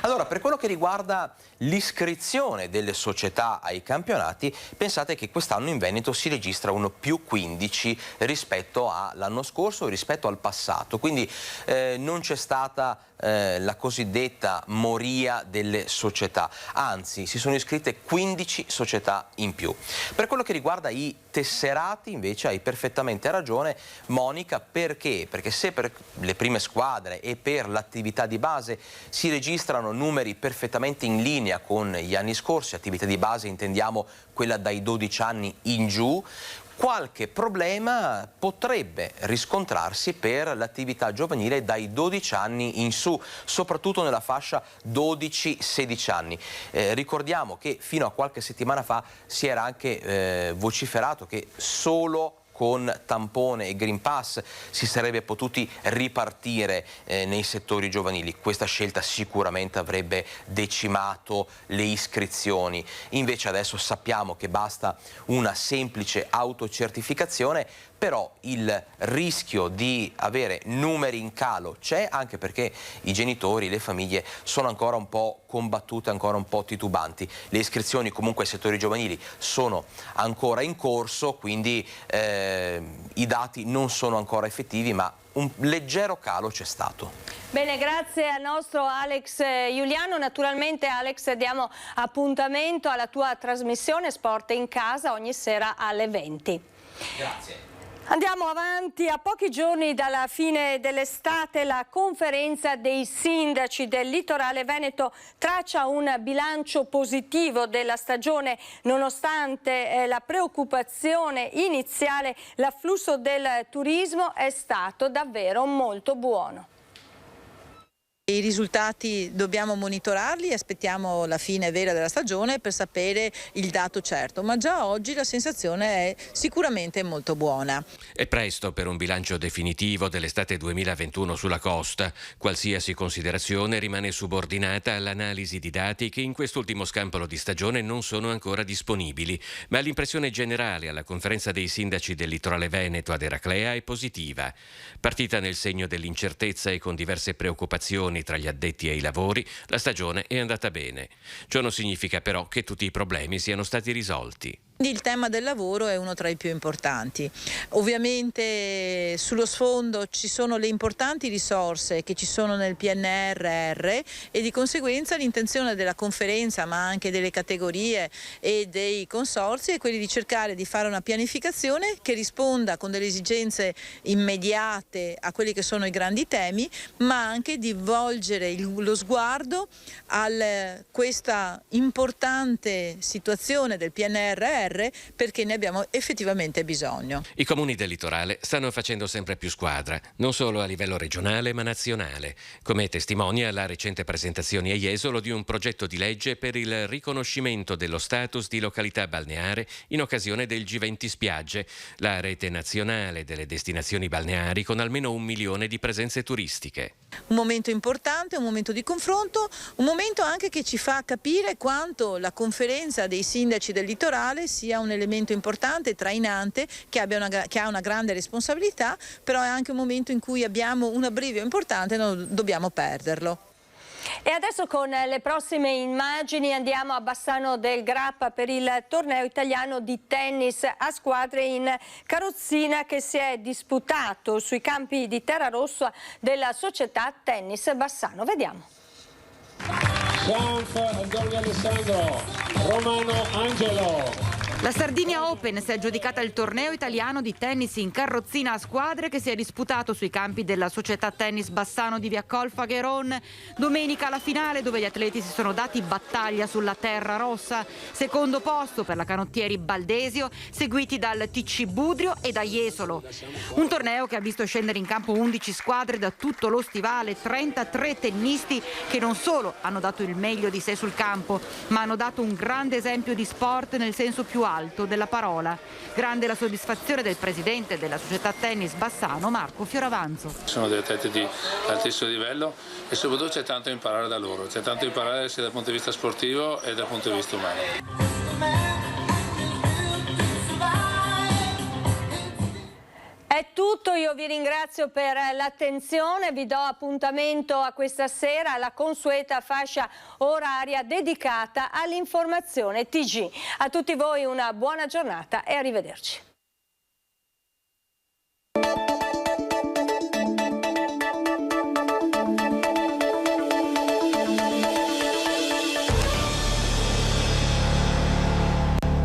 Allora, per quello che riguarda l'iscrizione delle società ai campionati, pensate che quest'anno in Veneto si registra uno +15 rispetto all'anno scorso, rispetto al passato, quindi non c'è stata la cosiddetta moria delle società, anzi si sono iscritte 15 società in più. Per quello che riguarda i tesserati invece hai perfettamente ragione Monica, perché? Perché se per le prime squadre e per l'attività di base si registrano numeri perfettamente in linea con gli anni scorsi, attività di base intendiamo quella dai 12 anni in giù, qualche problema potrebbe riscontrarsi per l'attività giovanile dai 12 anni in su, soprattutto nella fascia 12-16 anni. Ricordiamo che fino a qualche settimana fa si era anche vociferato che solo con tampone e Green Pass si sarebbe potuti ripartire nei settori giovanili. Questa scelta sicuramente avrebbe decimato le iscrizioni. Invece adesso sappiamo che basta una semplice autocertificazione, però il rischio di avere numeri in calo c'è, anche perché i genitori, le famiglie sono ancora un po' combattute, ancora un po' titubanti. Le iscrizioni comunque ai settori giovanili sono ancora in corso, quindi i dati non sono ancora effettivi, ma un leggero calo c'è stato. Bene, grazie al nostro Alex Giuliano. Naturalmente Alex diamo appuntamento alla tua trasmissione Sport in Casa ogni sera alle 20. Grazie. Andiamo avanti. A pochi giorni dalla fine dell'estate la conferenza dei sindaci del litorale veneto traccia un bilancio positivo della stagione. Nonostante la preoccupazione iniziale, l'afflusso del turismo è stato davvero molto buono. I risultati dobbiamo monitorarli, aspettiamo la fine vera della stagione per sapere il dato certo, ma già oggi la sensazione è sicuramente molto buona. È presto per un bilancio definitivo dell'estate 2021 sulla costa. Qualsiasi considerazione rimane subordinata all'analisi di dati che in quest'ultimo scampolo di stagione non sono ancora disponibili, ma l'impressione generale alla conferenza dei sindaci del litorale veneto ad Eraclea è positiva. Partita nel segno dell'incertezza e con diverse preoccupazioni tensioni tra gli addetti ai lavori, la stagione è andata bene. Ciò non significa però che tutti i problemi siano stati risolti. Il tema del lavoro è uno tra i più importanti. Ovviamente sullo sfondo ci sono le importanti risorse che ci sono nel PNRR e di conseguenza l'intenzione della conferenza, ma anche delle categorie e dei consorzi, è quella di cercare di fare una pianificazione che risponda con delle esigenze immediate a quelli che sono i grandi temi, ma anche di volgere lo sguardo a questa importante situazione del PNRR, perché ne abbiamo effettivamente bisogno. I comuni del litorale stanno facendo sempre più squadra, non solo a livello regionale ma nazionale, come testimonia la recente presentazione a Jesolo di un progetto di legge per il riconoscimento dello status di località balneare in occasione del G20 Spiagge, la rete nazionale delle destinazioni balneari con almeno 1 milione di presenze turistiche. Un momento importante, un momento di confronto, un momento anche che ci fa capire quanto la conferenza dei sindaci del litorale sia un elemento importante, trainante, che ha una grande responsabilità, però è anche un momento in cui abbiamo un abbrivio importante e non dobbiamo perderlo. E adesso con le prossime immagini andiamo a Bassano del Grappa per il torneo italiano di tennis a squadre in carrozzina che si è disputato sui campi di terra rossa della società Tennis Bassano. Vediamo. Alessandro, Romano Angelo. La Sardinia Open si è aggiudicata il torneo italiano di tennis in carrozzina a squadre che si è disputato sui campi della società Tennis Bassano di via Colfagheron. Domenica la finale, dove gli atleti si sono dati battaglia sulla terra rossa. Secondo posto per la canottieri Baldesio, seguiti dal TC Budrio e da Jesolo. Un torneo che ha visto scendere in campo 11 squadre da tutto lo stivale, 33 tennisti che non solo hanno dato il meglio di sé sul campo, ma hanno dato un grande esempio di sport nel senso più alto della parola. Grande la soddisfazione del presidente della società Tennis Bassano, Marco Fioravanzo. Sono dei atleti di altissimo livello e soprattutto c'è tanto da imparare da loro, c'è tanto da imparare sia dal punto di vista sportivo e dal punto di vista umano. È tutto, io vi ringrazio per l'attenzione, vi do appuntamento a questa sera alla consueta fascia oraria dedicata all'informazione TG. A tutti voi una buona giornata e arrivederci.